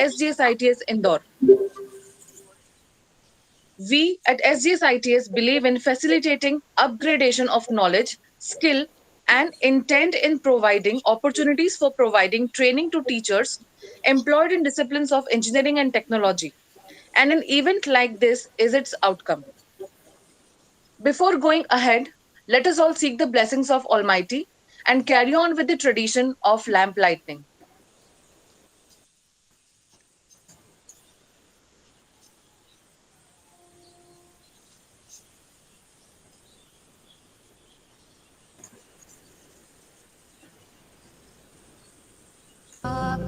SGS ITS Indore. We at SGS ITS believe in facilitating upgradation of knowledge, skill, and intent in providing opportunities for providing training to teachers employed in disciplines of engineering and technology. And an event like this is its outcome. Before going ahead, let us all seek the blessings of Almighty and carry on with the tradition of lamp lighting.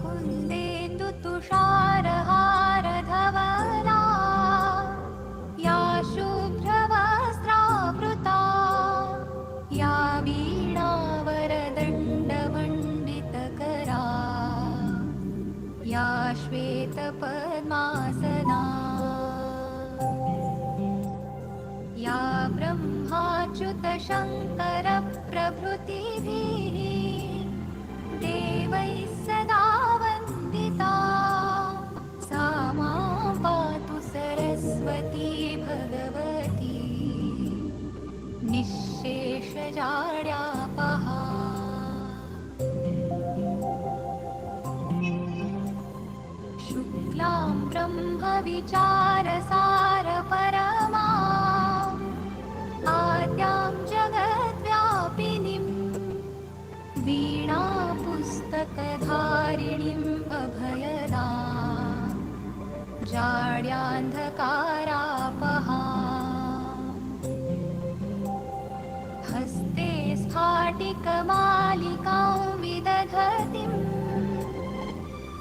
कुन्देन्दु तुषारहारधवला या शुभ्रवस्त्रावृता या वीणावरदण्डमण्डितकरा या श्वेतपद्मासना या ब्रह्माच्युतशङ्करप्रभृतिभिः देवैः सदा वन्दिता सा मां पातु सरस्वती भगवती निःशेषजाड्यापहा शुक्लां ब्रह्मविचारसारपरमा आद्यां जगद्व्यापिनीं वीणापुस्तकधारिणीम् अभयदा जाड्यान्धकारापहा हस्ते स्फाटिकमालिकां विदधतीं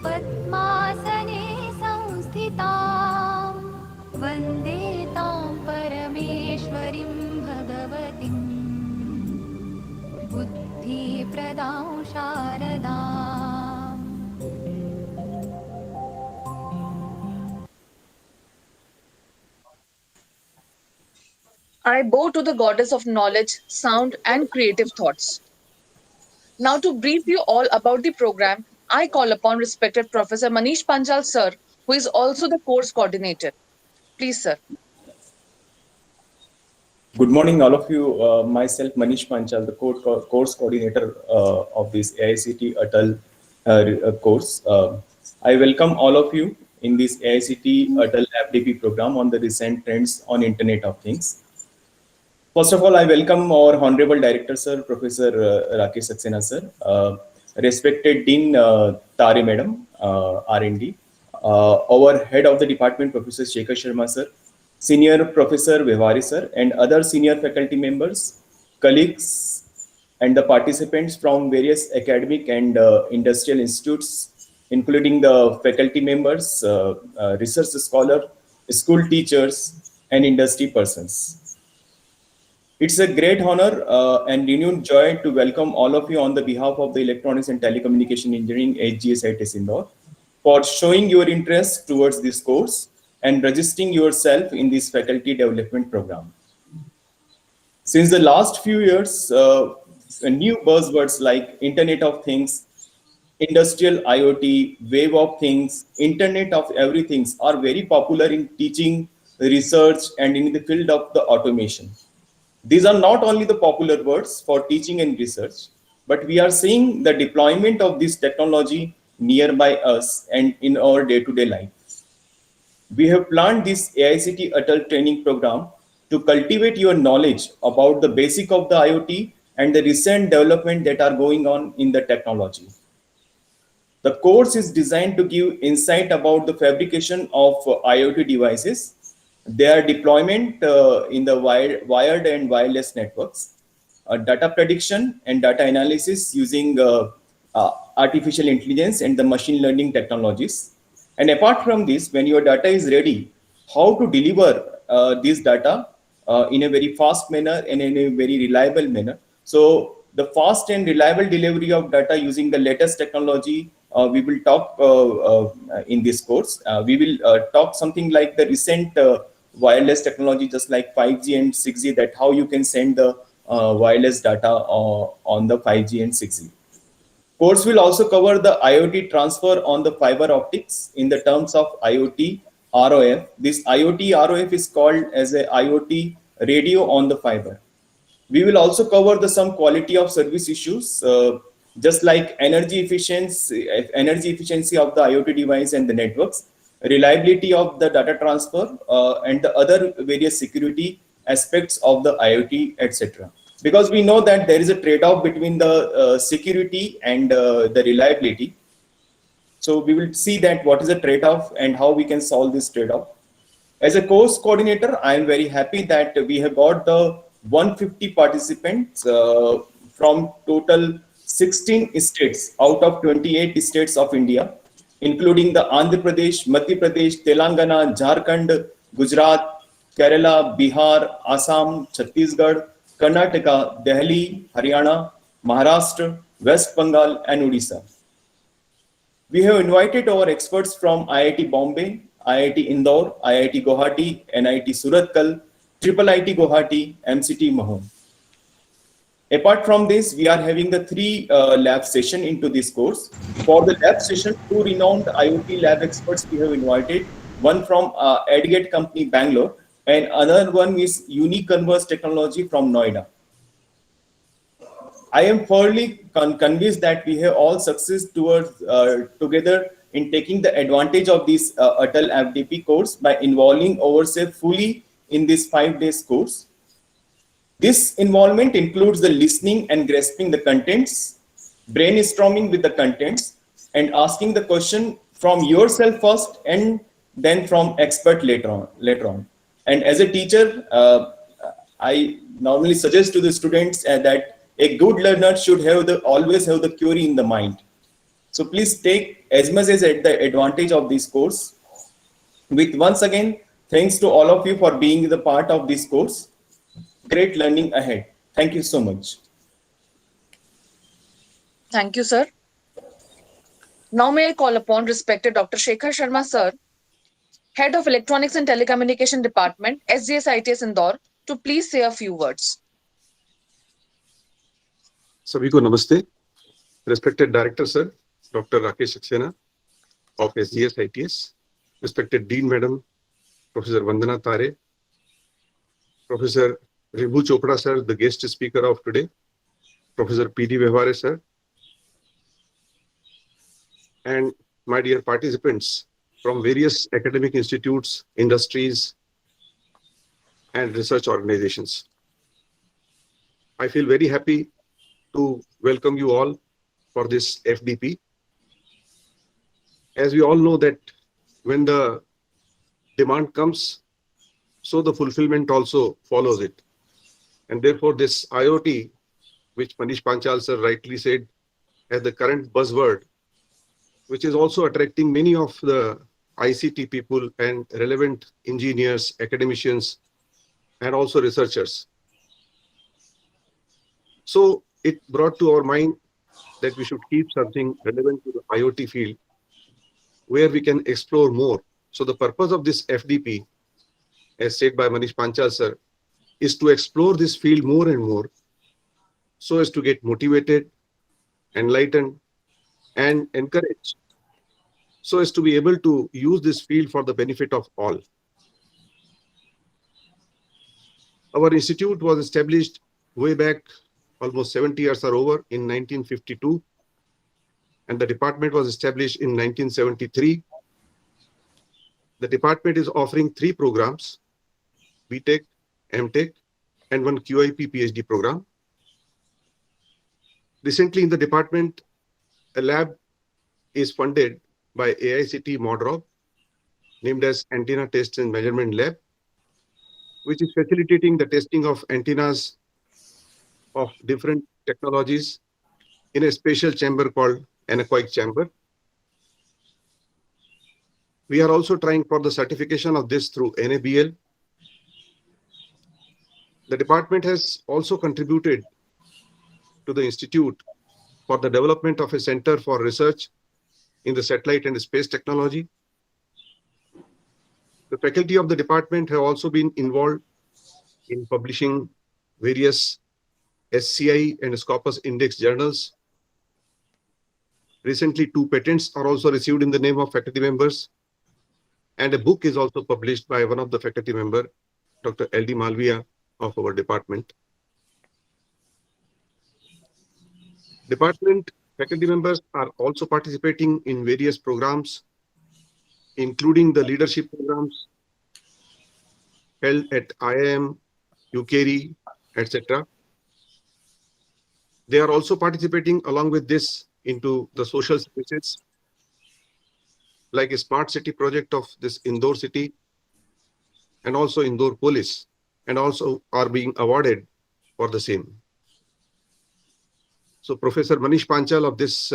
पद्मासने संस्थितां वन्दे तां परमेश्वरीं भगवतीं बुद्धिप्रदां शारदाम्। I bow to the goddess of knowledge, sound, and creative thoughts. Now, to brief you all about the program, I call upon respected Professor Manish Panchal, sir, who is also the course coordinator. Please, sir. Good morning, all of you. Myself, Manish Panchal, the course coordinator of this AICT Atal course. I welcome all of you in this AICT Atal FDP program on the recent trends on Internet of Things. First of all, I welcome our Honorable Director, Sir, Professor Rakesh Saxena, Sir, respected Dean Tare Madam, R&D, our Head of the Department, Professor Shekhar Sharma, Sir, Senior Professor Vivari, Sir, and other senior faculty members, colleagues, and the participants from various academic and industrial institutes, including the faculty members, research scholars, school teachers, and industry persons. It's a great honor and renewed joy to welcome all of you on the behalf of the Electronics and Telecommunication Engineering HGS ITS Indore for showing your interest towards this course and registering yourself in this faculty development program. Since the last few years, new buzzwords like Internet of Things, Industrial IoT, Wave of Things, Internet of Everything are very popular in teaching, research, and in the field of the automation. These are not only the popular words for teaching and research, but we are seeing the deployment of this technology nearby us and in our day-to-day life. We have planned this AICT Atal training program to cultivate your knowledge about the basic of the IoT and the recent development that are going on in the technology. The course is designed to give insight about the fabrication of IoT devices, their deployment in the wired and wireless networks, data prediction and data analysis using artificial intelligence and the machine learning technologies. And apart from this, when your data is ready, how to deliver this data in a very fast manner and in a very reliable manner. So the fast and reliable delivery of data using the latest technology, we will talk in this course. We will talk something like the recent wireless technology, just like 5G and 6G, that how you can send the wireless data on the 5G and 6G. Course will also cover the IoT transfer on the fiber optics in the terms of IoT ROF. This IoT ROF is called as a IoT radio on the fiber. We will also cover the some quality of service issues, just like energy efficiency of the IoT device and the networks, reliability of the data transfer, and the other various security aspects of the IoT, etc. Because we know that there is a trade-off between the security and the reliability. So we will see that what is the trade-off and how we can solve this trade-off. As a course coordinator, I am very happy that we have got the 150 participants from total 16 states out of 28 states of India, including the Andhra Pradesh, Madhya Pradesh, Telangana, Jharkhand, Gujarat, Kerala, Bihar, Assam, Chhattisgarh, Karnataka, Delhi, Haryana, Maharashtra, West Bengal, and Odisha. We have invited our experts from IIT Bombay, IIT Indore, IIT Guwahati, NIT Surathkal, IIIT Guwahati, MCT Mahon. Apart from this, we are having the three lab session into this course. For the lab session, two renowned IoT lab experts we have invited. One from Edgate Company, Bangalore, and another one is Unique Converse Technology from Noida. I am thoroughly convinced that we have all success towards together in taking the advantage of this Atal FDP course by involving ourselves fully in this 5 days course. This involvement includes the listening and grasping the contents, brainstorming with the contents, and asking the question from yourself first and then from expert later on. And as a teacher, I normally suggest to the students that a good learner should have always have the query in the mind. So please take as much as the advantage of this course. With once again, thanks to all of you for being the part of this course. Great learning ahead. Thank you so much. Thank you, sir. Now may I call upon respected Dr. Shekhar Sharma, sir, Head of Electronics and Telecommunication Department, SGS ITS Indore, to please say a few words. सभी को नमस्ते. Respected Director Sir, Dr. Rakesh Saxena of SGS ITS, respected Dean Madam, Professor Vandana Tare, Professor Ribhu Chopra Sir, the guest speaker of today, Professor P.D. Vevare Sir, and my dear participants from various academic institutes, industries, and research organizations. I feel very happy to welcome you all for this FDP. As we all know that when the demand comes, so the fulfillment also follows it. And therefore this IoT, which Manish Panchal sir rightly said as the current buzzword, which is also attracting many of the ICT people and relevant engineers, academicians, and also researchers. So it brought to our mind that we should keep something relevant to the IoT field where we can explore more. So the purpose of this FDP, as said by Manish Panchal sir, is to explore this field more and more so as to get motivated, enlightened, and encouraged, so as to be able to use this field for the benefit of all. Our institute was established way back, almost 70 years are over, in 1952, and the department was established in 1973. The department is offering 3 programs, BTech, MTech, and 1 QIP PhD program. Recently in the department, a lab is funded by AICT MODROB, named as Antenna Test and Measurement Lab, which is facilitating the testing of antennas of different technologies in a special chamber called anechoic chamber. We are also trying for the certification of this through NABL. The department has also contributed to the institute for the development of a center for research in the satellite and space technology. The faculty of the department have also been involved in publishing various SCI and Scopus Index journals. Recently, 2 patents are also received in the name of faculty members. And a book is also published by one of the faculty member, Dr. L.D. Malviya of our department. Department faculty members are also participating in various programs, including the leadership programs held at IIM, UKERI, etc. They are also participating along with this into the social services, like a smart city project of this Indore city and also Indore police, and also are being awarded for the same. So Professor Manish Panchal of this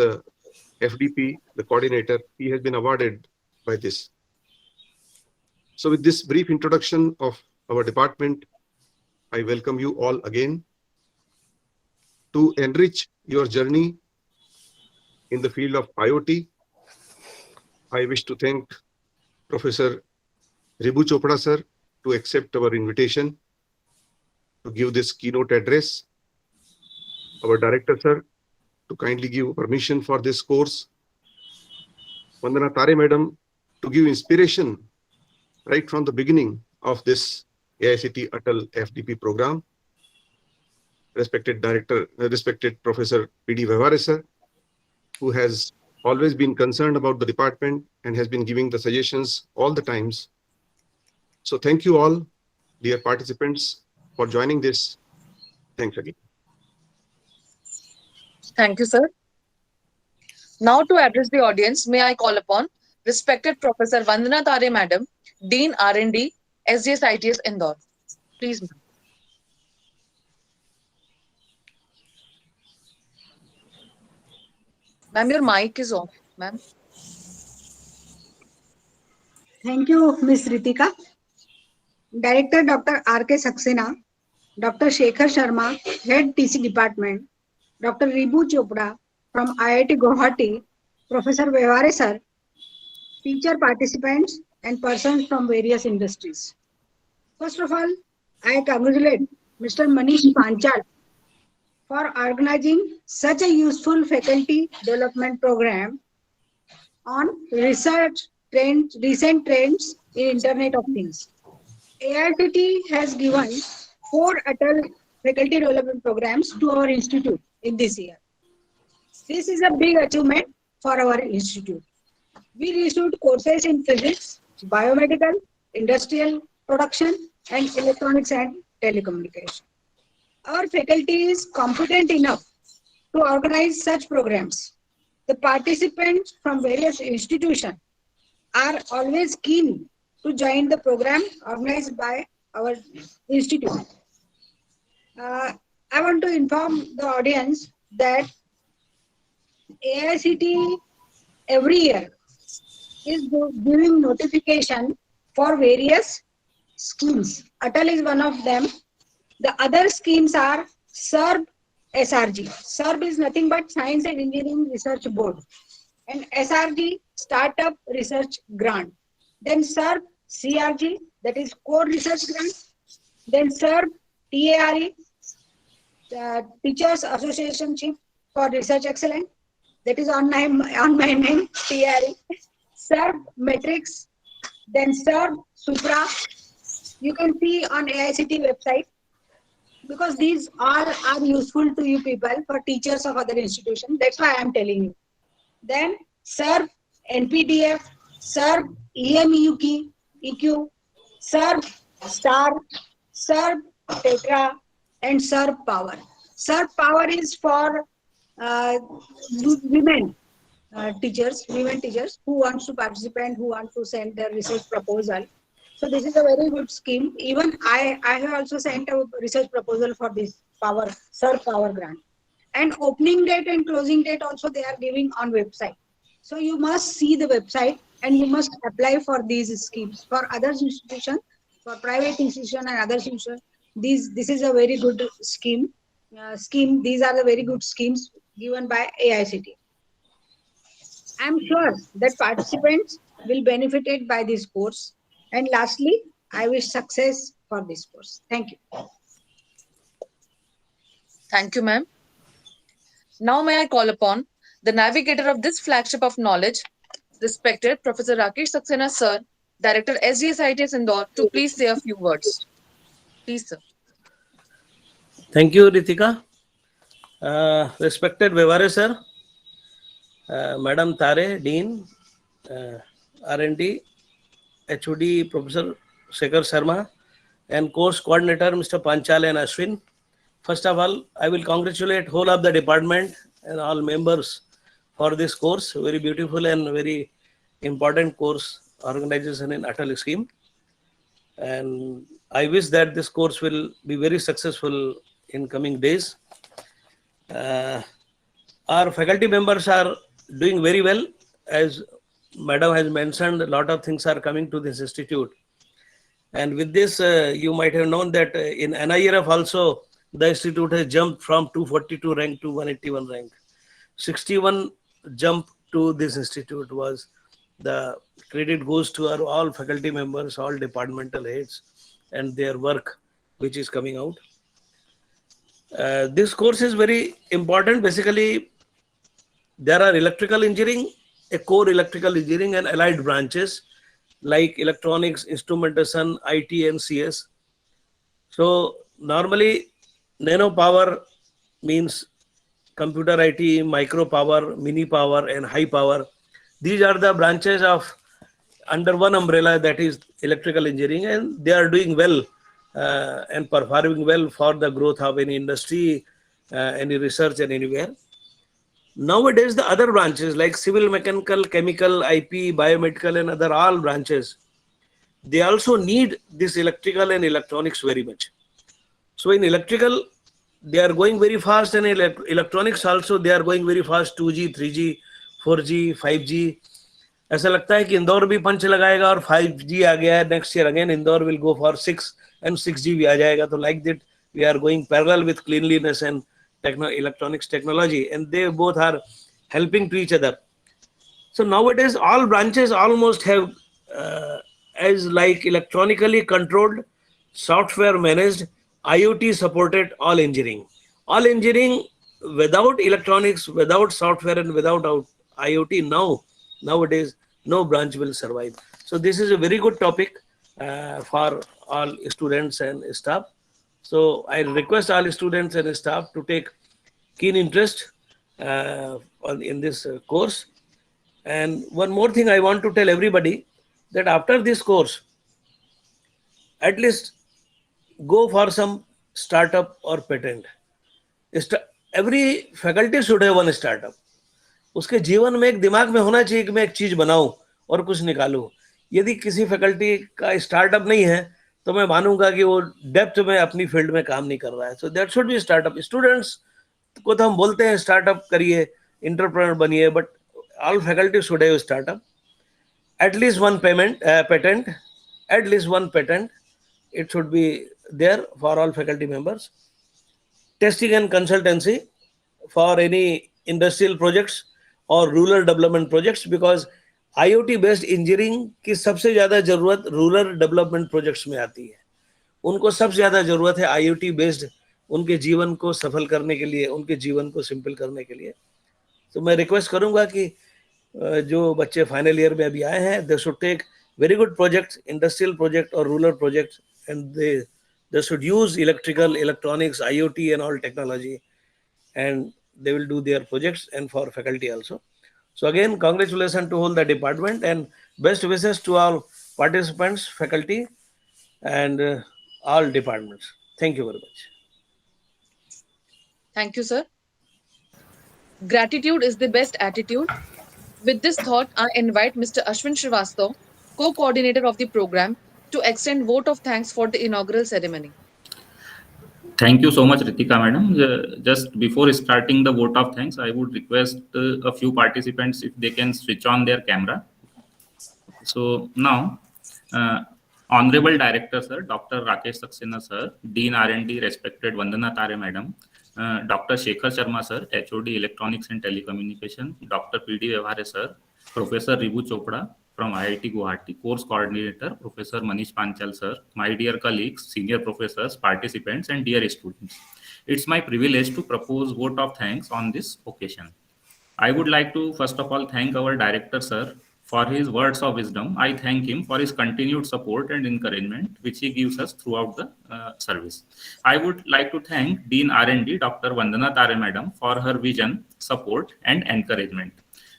FDP, the coordinator, he has been awarded by this. So with this brief introduction of our department, I welcome you all again to enrich your journey in the field of IoT. I wish to thank Professor Ribu Chopra sir to accept our invitation to give this keynote address. Our director sir to kindly give permission for this course. Vandana Tare madam to give inspiration right from the beginning of this AICT Atal FDP program. Respected director, respected Professor P.D. Vyavare sir, who has always been concerned about the department and has been giving the suggestions all the times. So thank you all, dear participants, for joining this. Thanks again. Thank you, sir. Now, to address the audience, may I call upon respected Professor Vandana Tare Madam, Dean R&D, SGS ITS Indore. Please, ma'am. Ma'am, your mic is off, ma'am. Thank you, Ms. Ritika. Director Dr. R.K. Saxena, Dr. Shekhar Sharma, Head TC Department, Dr. Ribu Chopra from IIT Guwahati, Professor Vyavare sir, teacher participants and persons from various industries. First of all, I congratulate Mr. Manish Panchal for organizing such a useful faculty development program on research trends, recent trends in Internet of Things. AICT has given 4 Atal faculty development programs to our institute in this year. This is a big achievement for our institute. We received courses in physics, biomedical, industrial production, and electronics and telecommunication. Our faculty is competent enough to organize such programs. The participants from various institutions are always keen to join the program organized by our institute. I want to inform the audience that AICT every year is giving notification for various schemes. Atal is one of them. The other schemes are SERB, SRG. SERB is nothing but Science and Engineering Research Board. And SRG, Startup Research Grant. Then SERB, CRG, that is Core Research Grant. Then SERB, TARE, Teachers Associationship for Research Excellence. That is on my name, TARE. SERB, Matrix. Then SERB, Supra. You can see on AICT website, because these all are useful to you people for teachers of other institutions. That's why I am telling you. Then SERB, NPDF, SERB, EQ, SERB, STAR, SERB, Tetra, and SERB Power. SERB Power is for women teachers who want to participate, who want to send their research proposal. So this is a very good scheme. Even I have also sent a research proposal for this SERB Power grant. And opening date and closing date also they are giving on website. So you must see the website and you must apply for these schemes. For other institutions, for private institutions and other institutions, this is a very good scheme. These are the very good schemes given by AICT. I am sure that participants will benefit by this course. And lastly, I wish success for this course. Thank you. Thank you, ma'am. Now may I call upon The navigator of this flagship of knowledge, respected Professor Rakesh Saxena, sir, Director SGS ITS Indore, to please say a few words. Please, sir. Thank you, Ritika. Respected Vivare sir, Madam Tare, Dean, R&D, HOD Professor Shekhar Sharma, and course coordinator Mr. Panchal and Ashwin. First of all, I will congratulate whole of the department and all members for this course. Very beautiful and very important course organization in Atal scheme. And I wish that this course will be very successful in coming days. Our faculty members are doing very well. As Madam has mentioned, a lot of things are coming to this institute. And with this, you might have known that in NIRF also, the institute has jumped from 242 rank to 181 rank. 61 jump to this institute was the credit goes to our all faculty members, all departmental heads, and their work which is coming out. This course is very important. Basically, there are electrical engineering, a core electrical engineering and allied branches like electronics, instrumentation, IT and CS. So normally nano power means computer IT, micro power, mini power and high power. These are the branches of under one umbrella, that is electrical engineering, and they are doing well and performing well for the growth of any industry, any research and anywhere. Nowadays, the other branches like civil, mechanical, chemical, IP, biomedical and other all branches, they also need this electrical and electronics very much. So in electrical, they are going very fast, and electronics also, they are going very fast, 2G, 3G, 4G, 5G. ऐसा लगता है कि इंदौर भी पंच लगाएगा और 5G आ गया है, next year again Indore will go for 6 and 6G भी आ जाएगा. तो like that we are going parallel with cleanliness and electronics technology, and they both are helping to each other. So nowadays all branches almost have as like electronically controlled, software managed, IoT supported all engineering. All engineering without electronics, without software and without IoT nowadays no branch will survive. So this is a very good topic for all students and staff. So I request all students and staff to take keen interest in this course. And one more thing I want to tell everybody, that after this course, at least go for some startup or patent. Every faculty should have one startup. उसके जीवन में एक दिमाग में होना चाहिए कि मैं एक चीज बनाऊं और कुछ निकालूं. यदि किसी फैकल्टी का स्टार्टअप नहीं है तो मैं मानूंगा कि वो डेप्थ में अपनी फील्ड में काम नहीं कर रहा है. So that should be startup. Students को तो हम बोलते हैं स्टार्टअप करिए, एंटरप्रेन्योर बनिए, but all faculty should have startup. At least one patent, at least one patent, it should be there for all faculty members. Testing and consultancy for any industrial projects or rural development projects, because IoT based engineering की सबसे ज्यादा जरूरत rural development projects में आती है. उनको सबसे ज्यादा जरूरत है IoT बेस्ड, उनके जीवन को सफल करने के लिए, उनके जीवन को सिंपल करने के लिए. तो मैं रिक्वेस्ट करूंगा कि जो बच्चे फाइनल ईयर में अभी आए हैं, they should take very good projects, industrial project or rural projects, and they should use electrical, electronics, IoT and all technology, and they will do their projects, and for faculty also. So again, congratulations to all the department and best wishes to all participants, faculty and all departments. Thank you very much. Thank you, sir. Gratitude is the best attitude. With this thought, I invite Mr. Ashwin Srivastav, co-coordinator of the program, to extend vote of thanks for the inaugural ceremony. Thank you so much, Ritika madam. Just before starting the vote of thanks, I would request a few participants if they can switch on their camera. So now, Honorable Director Sir, Dr. Rakesh Saxena Sir, Dean R&D, respected Vandana Tare madam, Dr. Shekhar Sharma Sir, HOD Electronics and Telecommunication, Dr. P.D. Vivare Sir, Professor Ribu Chopra from IIT Guwahati, Course Coordinator, Professor Manish Panchal Sir, my dear colleagues, senior professors, participants, and dear students. It's my privilege to propose vote of thanks on this occasion. I would like to first of all thank our director, sir, for his words of wisdom. I thank him for his continued support and encouragement, which he gives us throughout the service. I would like to thank Dean R&D, Dr. Vandana Tare Madam, for her vision, support, and encouragement.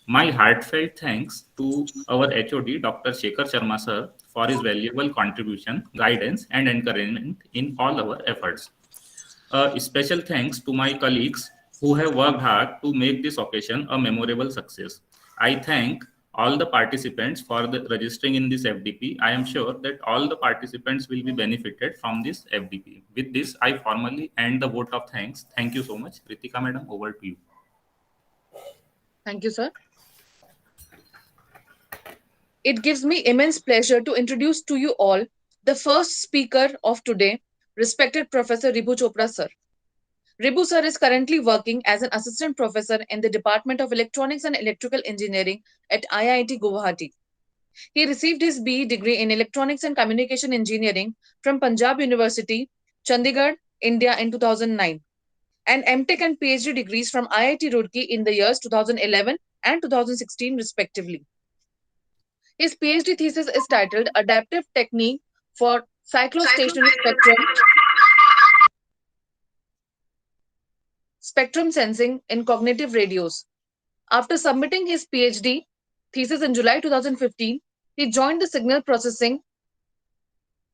My heartfelt thanks to our HOD, Dr. Shekhar Sharma, sir, for his valuable contribution, guidance, and encouragement in all our efforts. A special thanks to my colleagues who have worked hard to make this occasion a memorable success. I thank all the participants for registering in this FDP. I am sure that all the participants will be benefited from this FDP. With this, I formally end the vote of thanks. Thank you so much. Ritika Madam, over to you. Thank you, sir. It gives me immense pleasure to introduce to you all the first speaker of today, respected Professor Ribu Chopra, sir. Ribu sir is currently working as an assistant professor in the Department of Electronics and Electrical Engineering at IIT Guwahati. He received his BE degree in Electronics and Communication Engineering from Punjab University, Chandigarh, India in 2009, and MTech and PhD degrees from IIT Roorkee in the years 2011 and 2016 respectively. His PhD thesis is titled Adaptive Technique for Cyclostationary Spectrum Sensing in Cognitive Radios. After submitting his PhD thesis in July 2015, he joined the Signal Processing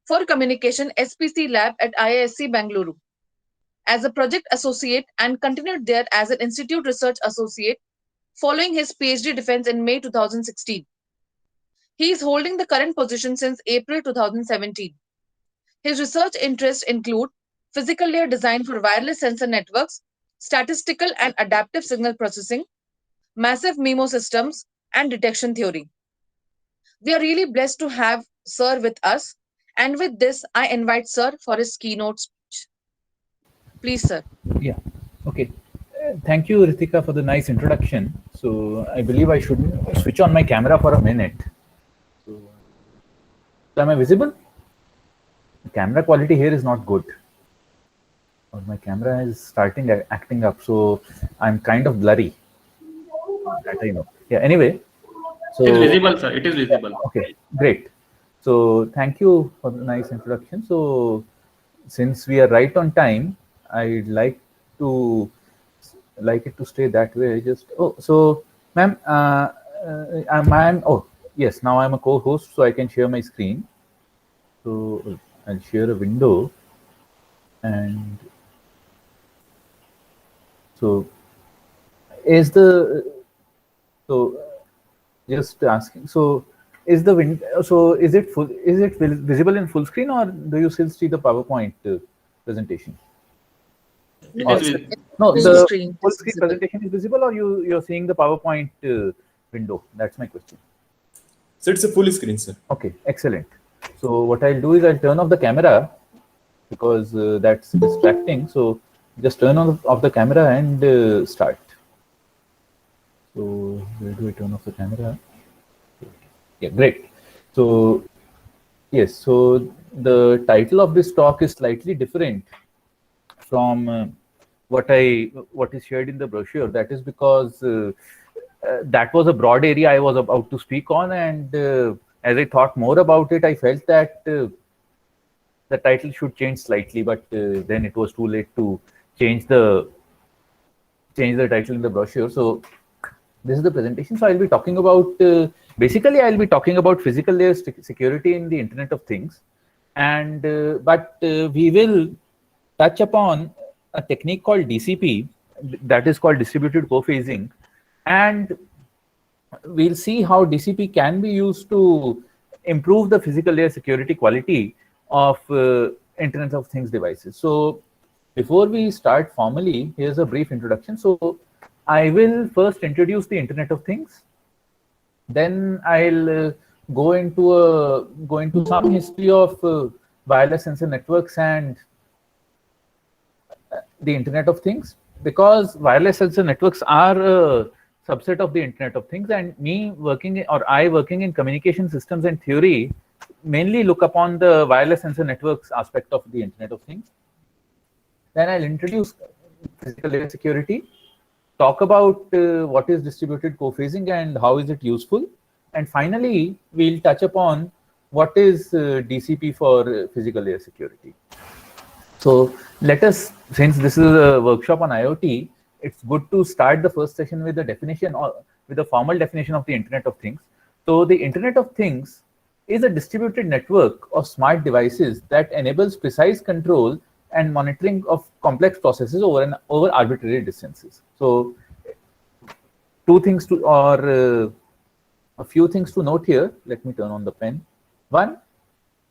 for Communication SPC lab at IISc Bangalore as a project associate and continued there as an institute research associate following his PhD defense in May 2016. He is holding the current position since April 2017. His research interests include physical layer design for wireless sensor networks, statistical and adaptive signal processing, massive MIMO systems, and detection theory. We are really blessed to have Sir with us, and with this, I invite Sir for his keynote speech. Please, Sir. Yeah, okay. Thank you, Ritika, for the nice introduction. So I believe I should switch on my camera for a minute. So, am I visible? The camera quality here is not good. Or my camera is starting acting up, so I'm kind of blurry. That I know. Yeah, anyway. So, it is visible, sir. It is visible. Okay, great. So thank you for the nice introduction. So since we are right on time, I'd like it to stay that way. Just so ma'am, yes, now I'm a co-host, so I can share my screen. So I'll share a window, and so just asking. So is the window? So is it full? Is it visible in full screen, or do you still see the PowerPoint presentation? No, the screen. Full screen presentation is visible, or you're seeing the PowerPoint window? That's my question. So it's a full screen, sir. Okay, excellent. So what I'll do is I'll turn off the camera because that's distracting. So just turn off the camera and start. So where do I turn off the camera? Yeah, great. So yes, so the title of this talk is slightly different from what is shared in the brochure. That is because that was a broad area I was about to speak on, and as I thought more about it, I felt that the title should change slightly, but then it was too late to change the title in the brochure. So this is the presentation. So I'll be talking about basically I'll be talking about physical layer security in the Internet of Things, and but we will touch upon a technique called DCP, that is called distributed cophasing, and we'll see how DCP can be used to improve the physical layer security quality of Internet of Things devices. So before we start formally, here's a brief introduction. So I will first introduce the Internet of Things. Then I'll go into some history of wireless sensor networks and the Internet of Things, because wireless sensor networks are a subset of the Internet of Things, and I working in communication systems and theory mainly look upon the wireless sensor networks aspect of the Internet of Things. Then I'll introduce physical layer security. talk about what is distributed cophasing and how is it useful. And finally, we'll touch upon what is DCP for physical air security. So let us, since this is a workshop on IoT, it's good to start the first session with the definition or with a formal definition of the Internet of Things. So the Internet of Things is a distributed network of smart devices that enables precise control and monitoring of complex processes over arbitrary distances. So two things to, or a few things to note here. Let me turn on the pen. One,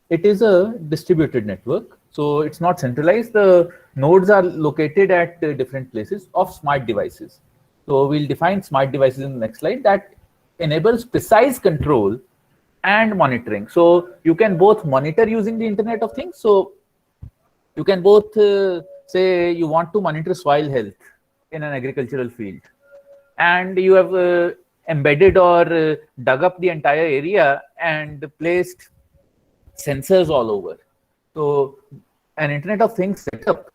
it is a distributed network. So it's not centralized. The nodes are located at different places of smart devices. So we'll define smart devices in the next slide that enables precise control and monitoring. So you can both monitor using the Internet of Things. So you can both say you want to monitor soil health in an agricultural field, and you have embedded or dug up the entire area and placed sensors all over. So an Internet of Things setup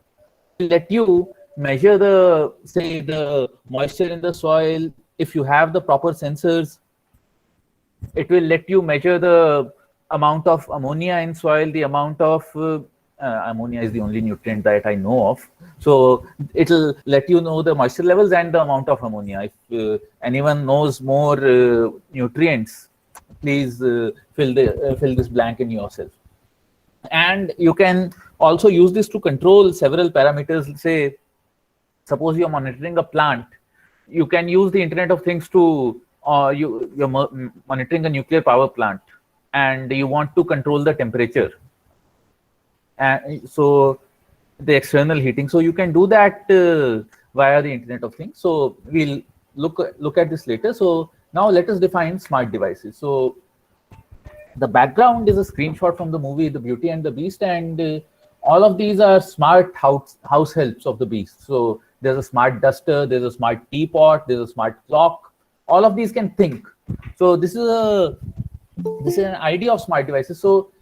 will let you measure the, say, the moisture in the soil. If you have the proper sensors, it will let you measure the amount of ammonia in soil, the amount of ammonia is the only nutrient that I know of. So it'll let you know the moisture levels and the amount of ammonia. If anyone knows more nutrients, please fill this blank in yourself. And you can also use this to control several parameters. Say, suppose you're monitoring a plant, you can use the Internet of Things to, you're monitoring a nuclear power plant and you want to control the temperature. So the external heating. So you can do that via the Internet of Things. So we'll look at this later. So now let us define smart devices. So the background is a screenshot from the movie The Beauty and the Beast, and all of these are smart house helps of the Beast. So there's a smart duster, there's a smart teapot, there's a smart clock. All of these can think. So this is an idea of smart devices. So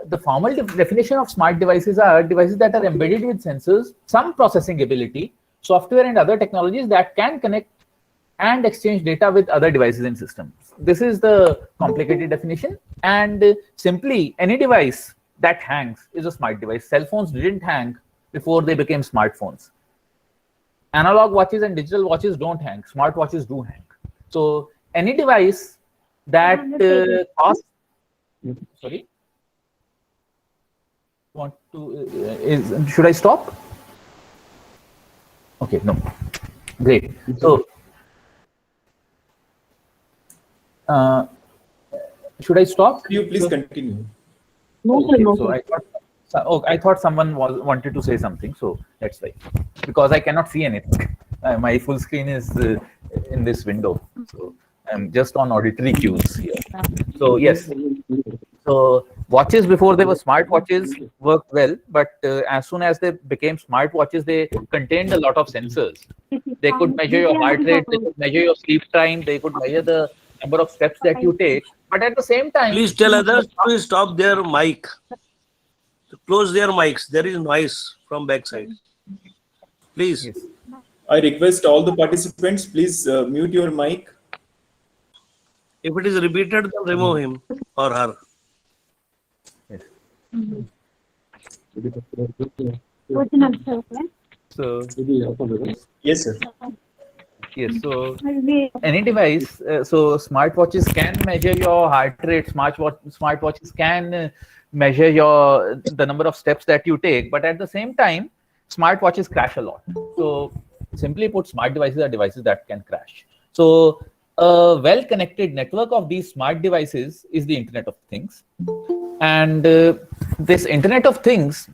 the formal definition of smart devices are devices that are embedded with sensors, some processing ability, software and other technologies that can connect and exchange data with other devices and systems. This is the complicated definition. And simply, any device that hangs is a smart device. Cell phones didn't hang before they became smartphones. Analog watches and digital watches don't hang. Smart watches do hang. So any device that costs, sorry, want to, should I stop? Okay, no, great. So should I stop? Could you please continue? Okay, so I thought someone wanted to say something, so that's why, because I cannot see anything. My full screen is in this window, so I'm just on auditory cues here. So yes, so watches before they were smart watches worked well, but as soon as they became smart watches, they contained a lot of sensors. They could measure your heart rate, they could measure your sleep time, they could measure the number of steps that you take, but at the same time, Please tell others to stop their mic. Close their mics. There is noise from backside. Please. yes. I request all the participants, please mute your mic. If it is repeated, then remove him or her. So Yes, sir. yes, so any device, so smartwatches can measure your heart rate, smartwatches can measure the number of steps that you take, but at the same time, smartwatches crash a lot. So simply put, smart devices are devices that can crash. So a well-connected network of these smart devices is the Internet of Things. And this Internet of Things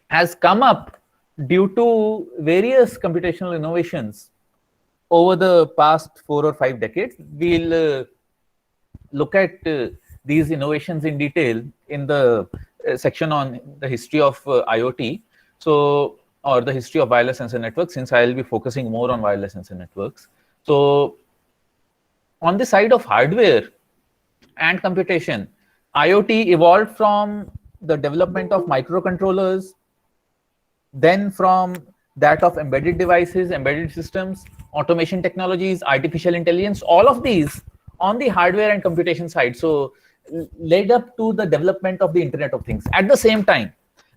has come up due to various computational innovations over the past 4 or 5 decades. We'll look at these innovations in detail in the section on the history of IoT, so, or the history of wireless sensor networks, since I'll be focusing more on wireless sensor networks. So on the side of hardware and computation, IoT evolved from the development of microcontrollers, then from that of embedded devices, embedded systems, automation technologies, artificial intelligence, all of these on the hardware and computation side. So led up to the development of the Internet of Things. At the same time,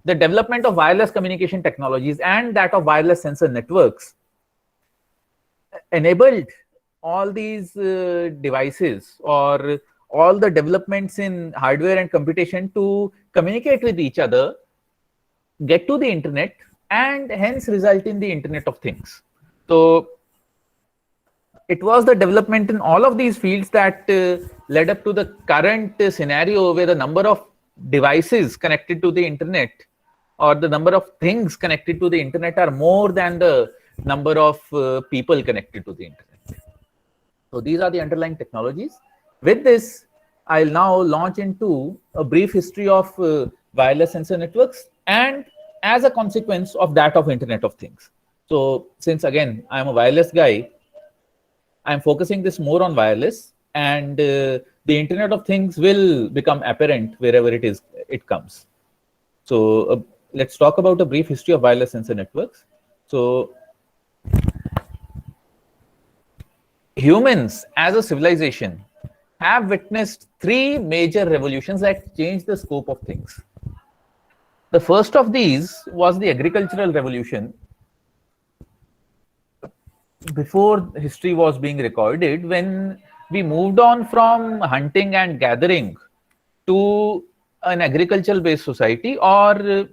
the development of wireless communication technologies and that of wireless sensor networks enabled all these devices or all the developments in hardware and computation to communicate with each other, get to the internet, and hence result in the Internet of Things. So it was the development in all of these fields that led up to the current scenario where the number of devices connected to the internet or the number of things connected to the internet are more than the number of people connected to the internet. So these are the underlying technologies. With this, I'll now launch into a brief history of wireless sensor networks and as a consequence of that of Internet of Things. So since again, I'm a wireless guy, I'm focusing this more on wireless, and the Internet of Things will become apparent wherever it comes. So let's talk about a brief history of wireless sensor networks. So humans as a civilization have witnessed three major revolutions that changed the scope of things. The first of these was the agricultural revolution. Before history was being recorded, when we moved on from hunting and gathering to an agricultural based society, or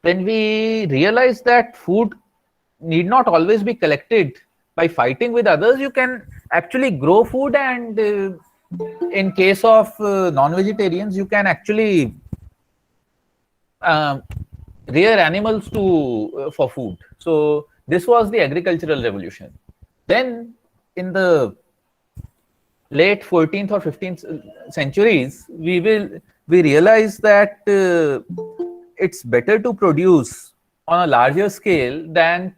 when we realized that food need not always be collected by fighting with others, you can actually grow food, and in case of non-vegetarians, you can actually rear animals for food. So this was the agricultural revolution. Then in the late 14th or 15th centuries, we realized that it's better to produce on a larger scale than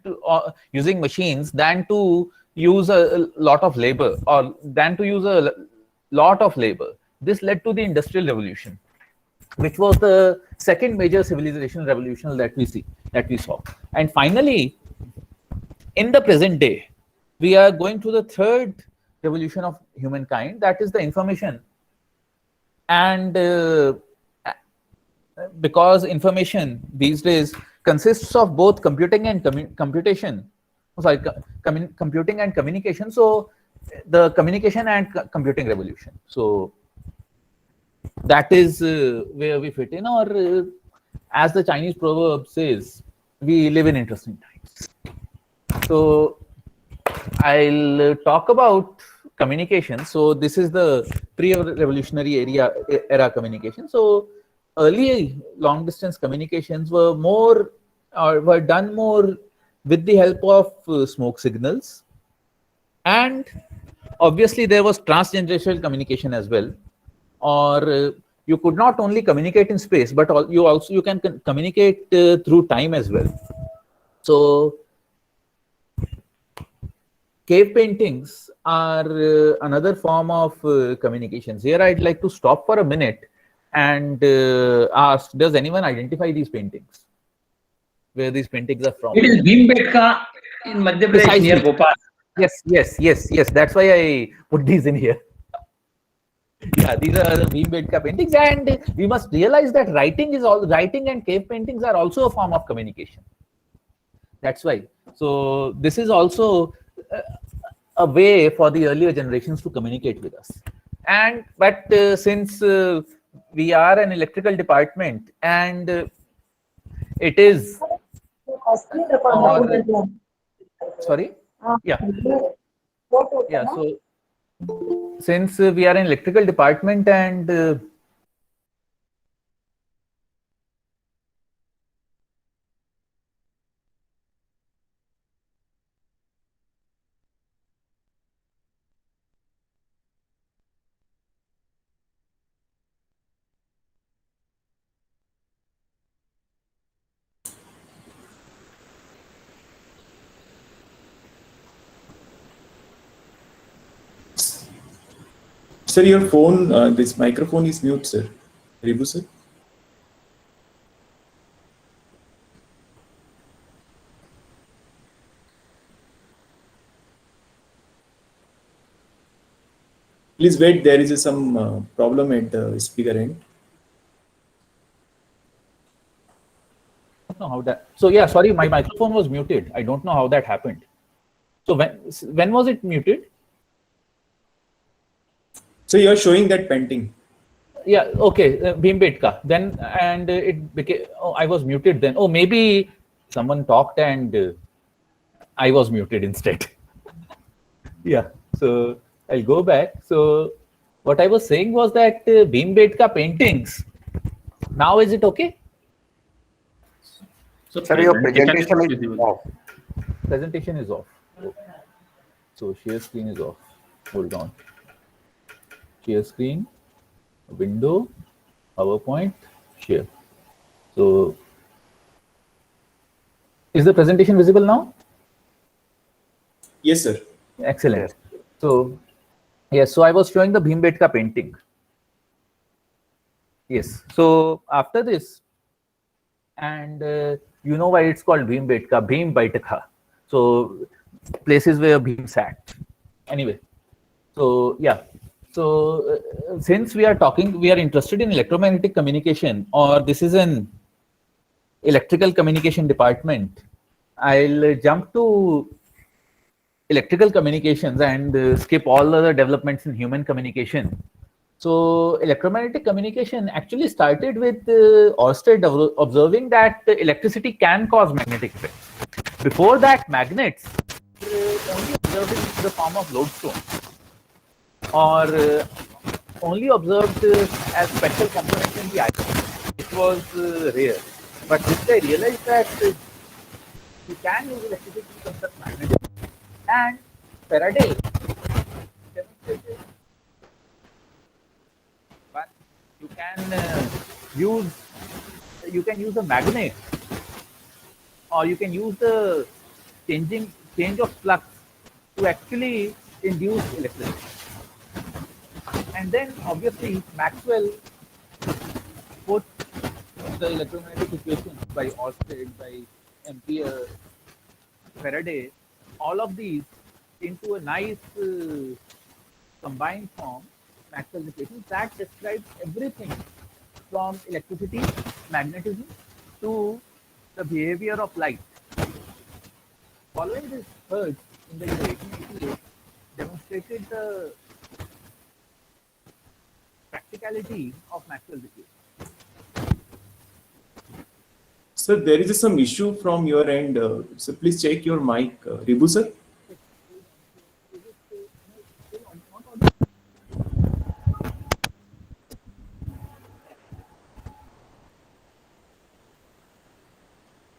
using machines than to use a lot of labor, or than to use a lot of labor. This led to the Industrial Revolution, which was the second major civilization revolution that we saw. And finally, in the present day, we are going through the third revolution of humankind, that is the information. And because information these days consists of both computing and computation, computing and communication. So the communication and computing revolution. So that is where we fit in, or as the Chinese proverb says, we live in interesting times. So I'll talk about communication. So this is the pre-revolutionary era communication. So early long distance communications were done more with the help of smoke signals, and obviously there was transgenerational communication as well. Or you could not only communicate in space, but you can communicate through time as well. So cave paintings are another form of communications. Here I'd like to stop for a minute and ask, does anyone identify these paintings? Where these paintings are from? It is Bhimbetka in Madhya Pradesh near Bhopal. Yes. That's why I put these in here. Yeah, these are the Bhimbetka paintings, and we must realize that writing and cave paintings are also a form of communication. That's why. So this is also a way for the earlier generations to communicate with us. But since we are an electrical department, and it is sorry, yeah. So since we are in electrical department, and Sir, your phone, this microphone is mute, sir. Ribu, sir. Please wait. There is some problem at the speaker end. I don't know how that. So yeah, sorry, my microphone was muted. I don't know how that happened. So when was it muted? So you are showing that painting. Yeah, okay, Bhimbetka. Then and it became. Oh, I was muted then. Oh, maybe someone talked and I was muted instead. Yeah. So I'll go back. So what I was saying was that Bhimbetka paintings. Now is it okay? So Sir, your presentation presentation is visible. off. Presentation is off. Okay. So share screen is off. Hold on. Share screen, window, PowerPoint, share. So is the presentation visible now? Yes, sir. Excellent. So yes, so I was showing the Bhimbetka painting. Yes. So after this, and you know why it's called Bhimbetka, Bhimbetka. So places where Bhim sat. Anyway, so yeah. So since we are interested in electromagnetic communication, or this is an electrical communication department, I'll jump to electrical communications and skip all other developments in human communication. So electromagnetic communication actually started with Ørsted observing that electricity can cause magnetic effects. Before that, magnets were only observed in the form of lodestone, or only observed as special components in the iron. It was rare. But this they realized that you can use electricity to construct magnetism. And Faraday demonstrated but you can use a magnet, or you can use the change of flux to actually induce electricity. And then obviously Maxwell put the electromagnetic equations by Ørsted, by Ampere, Faraday, all of these into a nice combined form, Maxwell's equations, that describes everything from electricity, magnetism, to the behavior of light. Following this, Hertz in the year 1888 demonstrated the practicality of Maxwell's equations. Sir, there is some issue from your end. So please check your mic, Ribu sir.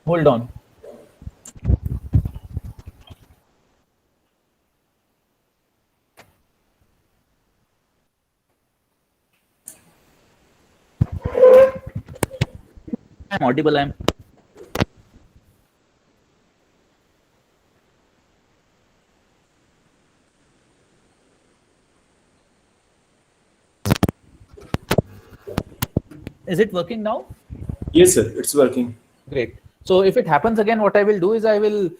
Hold on. I'm audible. Is it working now? Yes, sir. It's working. Great. So if it happens again, what I will do is I will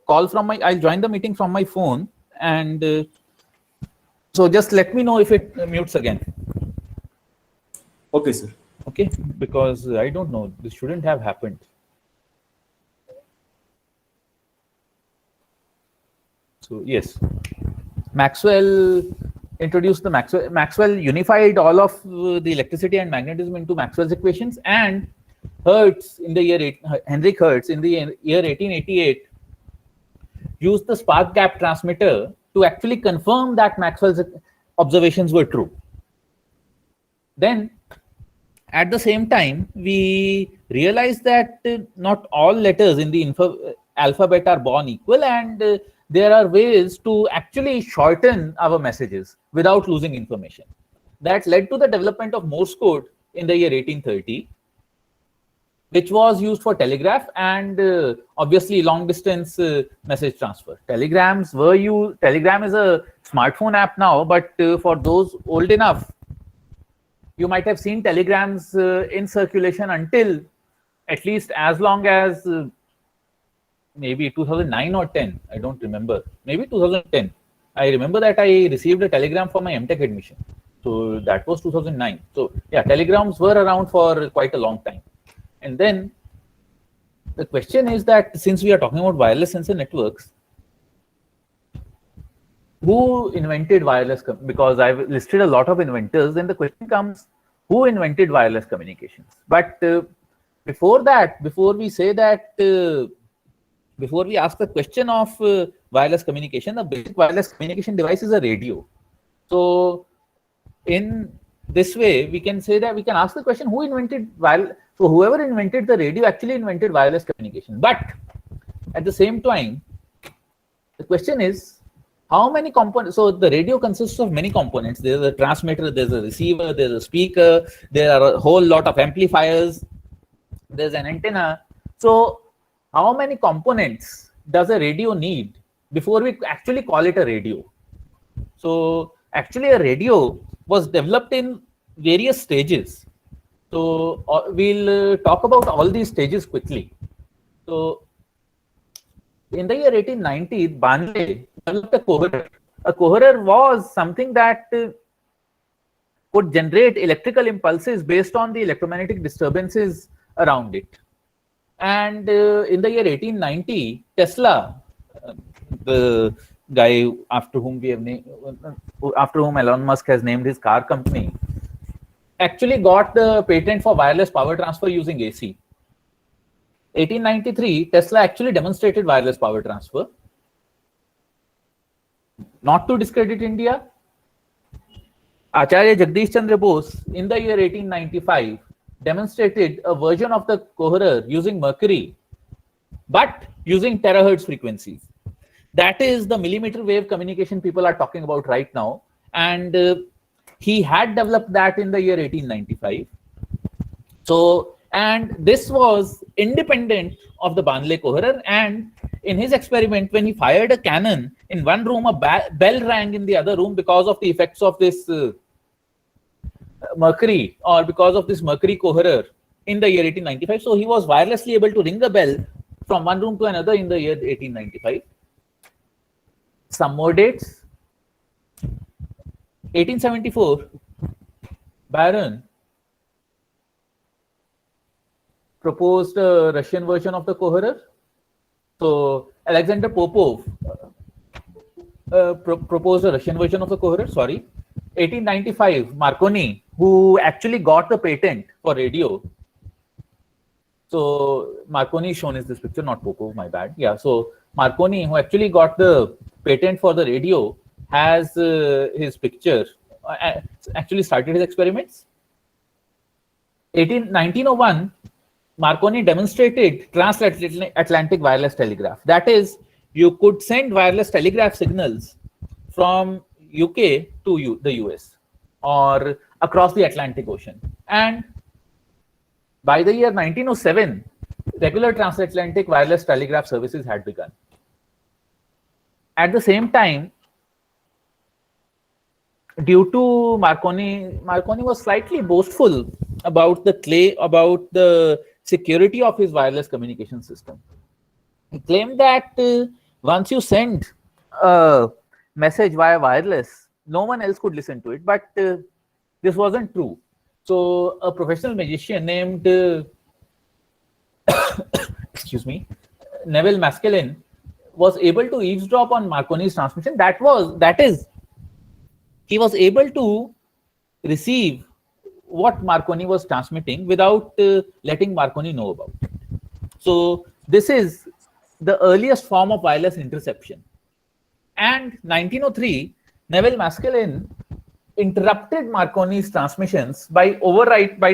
I'll join the meeting from my phone, and so just let me know if it mutes again. Okay, sir. Okay, because I don't know, this shouldn't have happened. So yes, Maxwell introduced the Maxwell unified all of the electricity and magnetism into Maxwell's equations, and Hertz in the year Heinrich Hertz in the year 1888 used the spark gap transmitter to actually confirm that Maxwell's observations were true. Then at the same time, we realized that not all letters in the alphabet are born equal, and there are ways to actually shorten our messages without losing information. That led to the development of Morse code in the year 1830, which was used for telegraph and obviously long distance message transfer. Telegram is a smartphone app now, but for those old enough, you might have seen telegrams in circulation until at least as long as maybe 2009 or 10. I don't remember. Maybe 2010. I remember that I received a telegram for my MTech admission. So that was 2009. So yeah, telegrams were around for quite a long time. And then the question is that since we are talking about wireless sensor networks, who invented wireless? Because I've listed a lot of inventors, then the question comes, who invented wireless communications? But before that, before we say that, before we ask the question of wireless communication, the basic wireless communication device is a radio. So in this way, we can say that we can ask the question, who invented wireless? So whoever invented the radio actually invented wireless communication. But at the same time, the question is, how many components? So the radio consists of many components. There's a transmitter, there's a receiver, there's a speaker, there are a whole lot of amplifiers, there's an antenna. So how many components does a radio need before we actually call it a radio? So actually a radio was developed in various stages. So we'll talk about all these stages quickly. So in the year 1890, Banle developed a coherer. A coherer was something that could generate electrical impulses based on the electromagnetic disturbances around it. And in the year 1890, Tesla, the guy after whom Elon Musk has named his car company, actually got the patent for wireless power transfer using AC. 1893, Tesla actually demonstrated wireless power transfer. Not to discredit India, Acharya Jagdish Chandra Bose in the year 1895 demonstrated a version of the coherer using mercury, but using terahertz frequencies. That is the millimeter wave communication people are talking about right now. And he had developed that in the year 1895. So, and this was independent of the Banle coherer. And in his experiment, when he fired a cannon, in one room a bell rang in the other room because of the effects of this mercury, or because of this mercury coherer in the year 1895. So he was wirelessly able to ring a bell from one room to another in the year 1895. Some more dates. 1874, Baron proposed a Russian version of the coherer. So Alexander Popov proposed a Russian version of the coherer, sorry. 1895, Marconi, who actually got the patent for radio. So Marconi is shown in this picture, not Popov, my bad. Yeah, so Marconi, who actually got the patent for the radio, has his picture, actually started his experiments. 1901, Marconi demonstrated transatlantic wireless telegraph. That is, you could send wireless telegraph signals from UK to the US or across the Atlantic Ocean. And by the year 1907, regular transatlantic wireless telegraph services had begun. At the same time, due to Marconi was slightly boastful about the security of his wireless communication system. He claimed that once you send a message via wireless, no one else could listen to it, but this wasn't true. So a professional magician named excuse me, Neville Maskelyne was able to eavesdrop on Marconi's transmission. That is, he was able to receive what Marconi was transmitting without letting Marconi know about it. So this is the earliest form of wireless interception. And 1903, Neville Maskelyne interrupted Marconi's transmissions by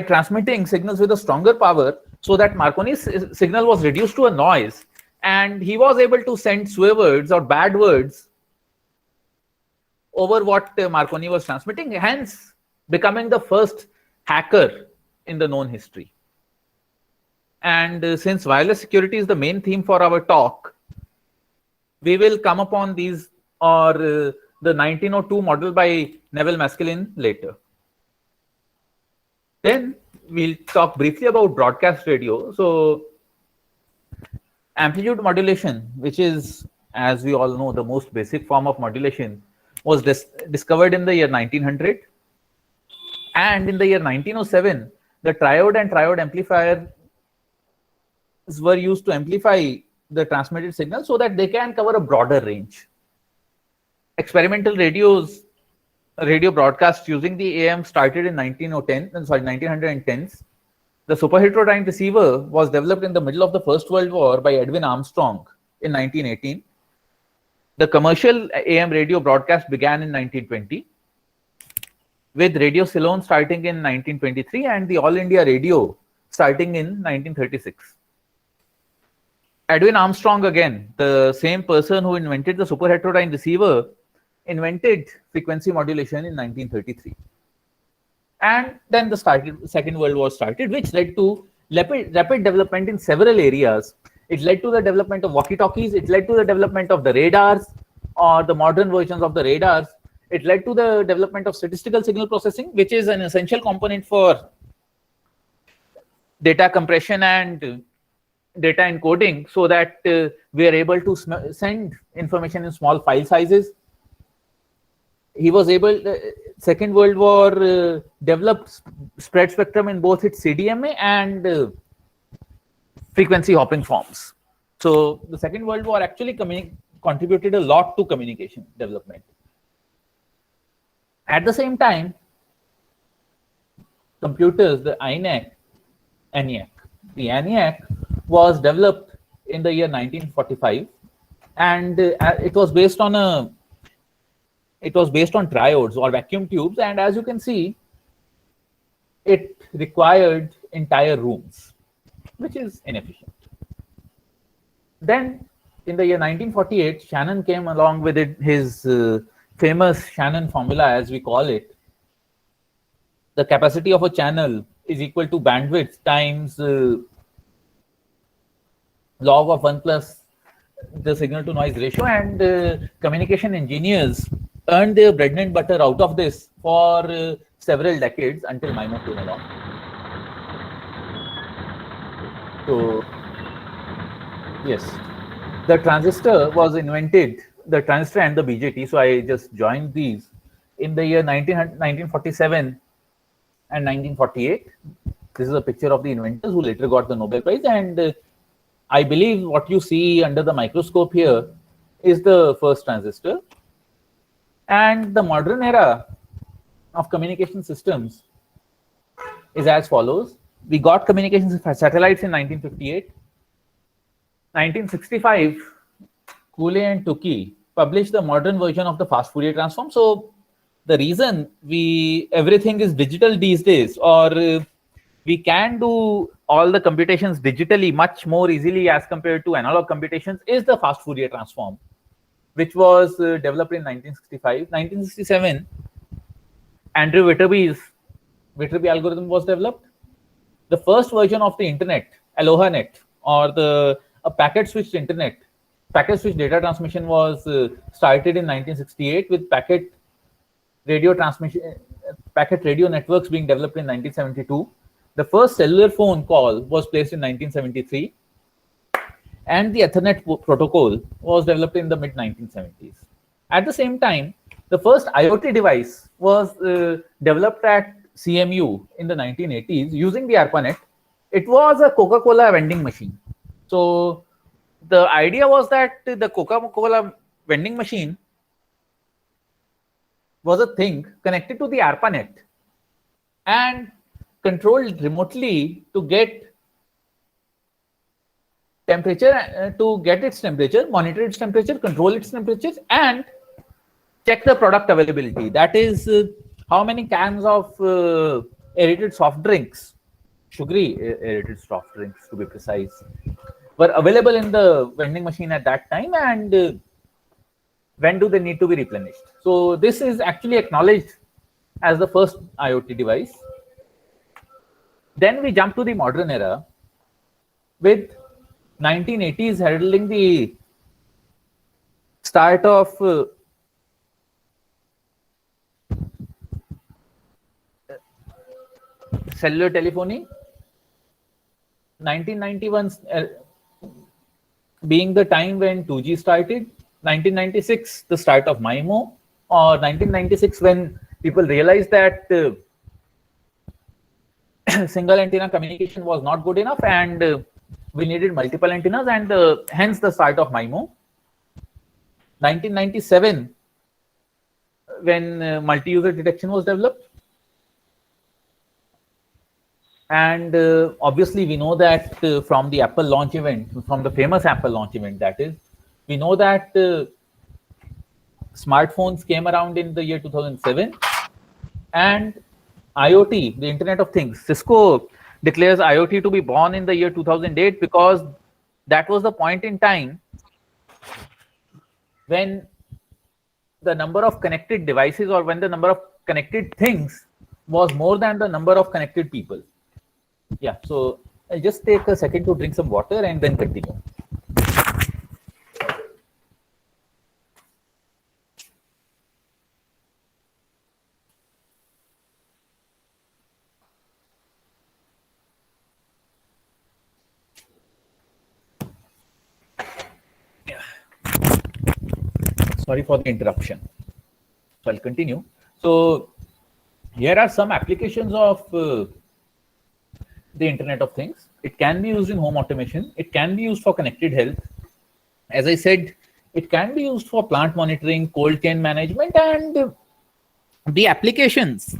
transmitting signals with a stronger power, so that Marconi's signal was reduced to a noise, and he was able to send swear words or bad words over what Marconi was transmitting, hence becoming the first hacker in the known history. And since wireless security is the main theme for our talk, we will come upon these or the 1902 model by Neville Maskelyne later. Then we'll talk briefly about broadcast radio. So amplitude modulation, which is, as we all know, the most basic form of modulation, was discovered in the year 1900. And in the year 1907, the triode and triode amplifiers were used to amplify the transmitted signal so that they can cover a broader range. Experimental radio broadcasts using the AM started in 1910s. The superheterodyne receiver was developed in the middle of the First World War by Edwin Armstrong in 1918. The commercial AM radio broadcast began in 1920, with Radio Ceylon starting in 1923 and the All India Radio starting in 1936. Edwin Armstrong, again, the same person who invented the superheterodyne receiver, invented frequency modulation in 1933. And then the Second World War started, which led to rapid development in several areas. It led to the development of walkie-talkies. It led to the development of the radars, or the modern versions of the radars. It led to the development of statistical signal processing, which is an essential component for data compression and data encoding, so that we are able to send information in small file sizes. He was able, Second World War developed spread spectrum in both its CDMA and frequency hopping forms. So the Second World War actually contributed a lot to communication development. At the same time, computers, the ENIAC, the ENIAC was developed in the year 1945, and it was based on triodes or vacuum tubes, and as you can see, it required entire rooms, which is inefficient. Then in the year 1948, Shannon came along with his famous Shannon formula, as we call it. The capacity of a channel is equal to bandwidth times log of 1 plus the signal to noise ratio, and communication engineers earned their bread and butter out of this for several decades until MIMO came along. So yes, the transistor was invented, the transistor and the BJT. So I just joined these in the year 1947 and 1948. This is a picture of the inventors who later got the Nobel Prize, and I believe what you see under the microscope here is the first transistor. And the modern era of communication systems is as follows. We got communications satellites in 1958. 1965, Cooley and Tukey published the modern version of the fast Fourier transform. So the reason everything is digital these days, or we can do all the computations digitally much more easily as compared to analog computations, is the fast Fourier transform, which was developed in 1965. 1967, Andrew Viterbi's Viterbi algorithm was developed. The first version of the internet, AlohaNet, or a packet switched internet, packet switched data transmission, was started in 1968, with packet radio networks being developed in 1972. The first cellular phone call was placed in 1973, and the Ethernet protocol was developed in the mid 1970s. At the same time, the first IoT device was developed at CMU in the 1980s using the ARPANET. It was a Coca-Cola vending machine. So the idea was that the Coca-Cola vending machine was a thing connected to the ARPANET and controlled remotely to get temperature, monitor its temperature, control its temperature, and check the product availability. That is how many cans of aerated soft drinks, sugary aerated soft drinks to be precise, were available in the vending machine at that time, and when do they need to be replenished. So this is actually acknowledged as the first IoT device. Then we jump to the modern era, with 1980s heralding the start of cellular telephony. 1991 being the time when 2G started. 1996, the start of MIMO, or 1996 when people realized that single antenna communication was not good enough and we needed multiple antennas, and hence the start of MIMO. 1997 when multi-user detection was developed. And obviously we know that from the Apple launch event, from the famous Apple launch event, that is, we know that smartphones came around in the year 2007, and IoT, the Internet of Things, Cisco declares IoT to be born in the year 2008 because that was the point in time when the number of connected devices, or when the number of connected things was more than the number of connected people. Yeah, so I'll just take a second to drink some water and then continue. Sorry for the interruption. So I'll continue. So here are some applications of the Internet of Things. It can be used in home automation. It can be used for connected health. As I said, it can be used for plant monitoring, cold chain management, and the applications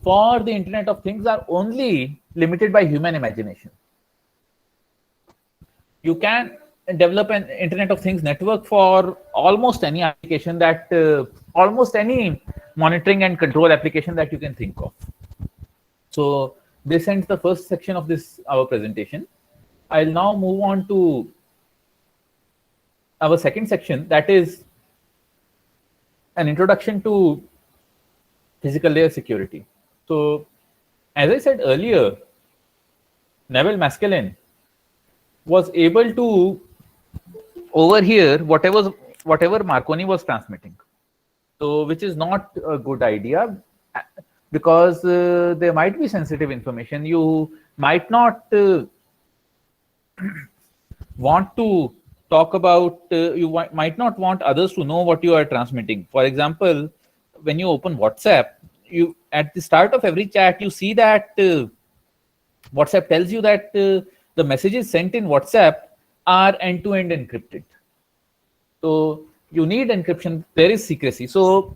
for the Internet of Things are only limited by human imagination. You can develop an Internet of Things network for almost any application that, almost any monitoring and control application that you can think of. So this ends the first section of our presentation. I'll now move on to our second section, that is an introduction to physical layer security. So as I said earlier, Neville Maskelyne was able to overhear whatever Marconi was transmitting. So which is not a good idea, because there might be sensitive information. You might not want to talk about, you might not want others to know what you are transmitting. For example, when you open WhatsApp, you at the start of every chat, you see that WhatsApp tells you that the messages sent in WhatsApp are end-to-end encrypted. So you need encryption. There is secrecy. So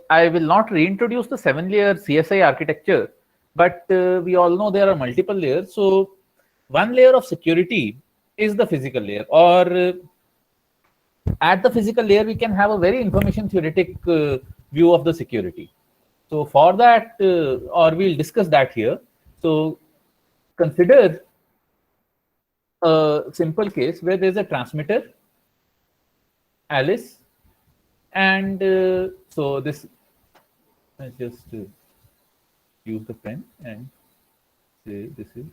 I will not reintroduce the 7-layer CSI architecture, but we all know there are multiple layers. So one layer of security is the physical layer, or at the physical layer, we can have a very information theoretic view of the security. So for that, or we'll discuss that here. So consider a simple case where there's a transmitter, Alice, and so this, let's just use the pen and say this is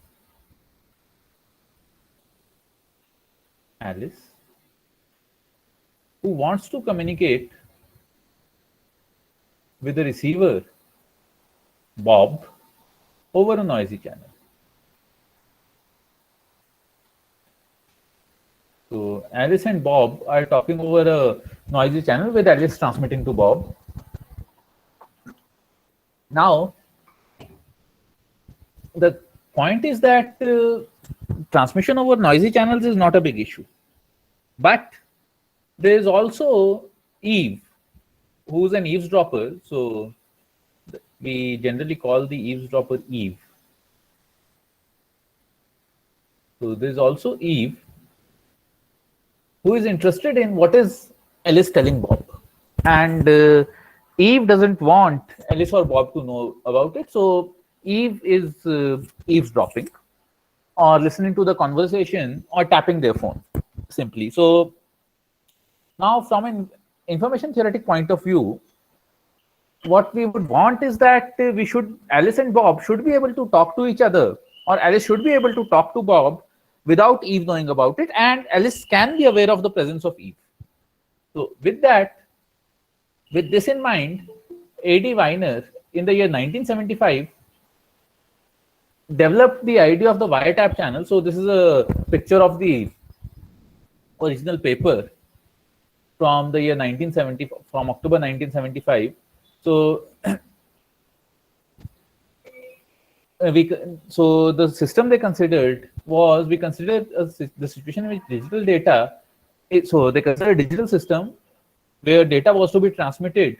Alice, who wants to communicate with the receiver, Bob, over a noisy channel. So Alice and Bob are talking over a noisy channel with Alice transmitting to Bob. Now, the point is that transmission over noisy channels is not a big issue. But there is also Eve, who's an eavesdropper. So we generally call the eavesdropper Eve. So there's also Eve, who is interested in what is Alice telling Bob. And Eve doesn't want Alice or Bob to know about it. So Eve is eavesdropping, or listening to the conversation, or tapping their phone simply. So now from an information theoretic point of view, what we would want is that Alice and Bob should be able to talk to each other, or Alice should be able to talk to Bob without Eve knowing about it, and Alice can be aware of the presence of Eve. So with this in mind, A.D. Weiner in the year 1975 developed the idea of the wiretap channel. So this is a picture of the original paper. from the year 1970, from October 1975. So so the system they considered was, we considered the situation in which digital data, so they considered a digital system where data was to be transmitted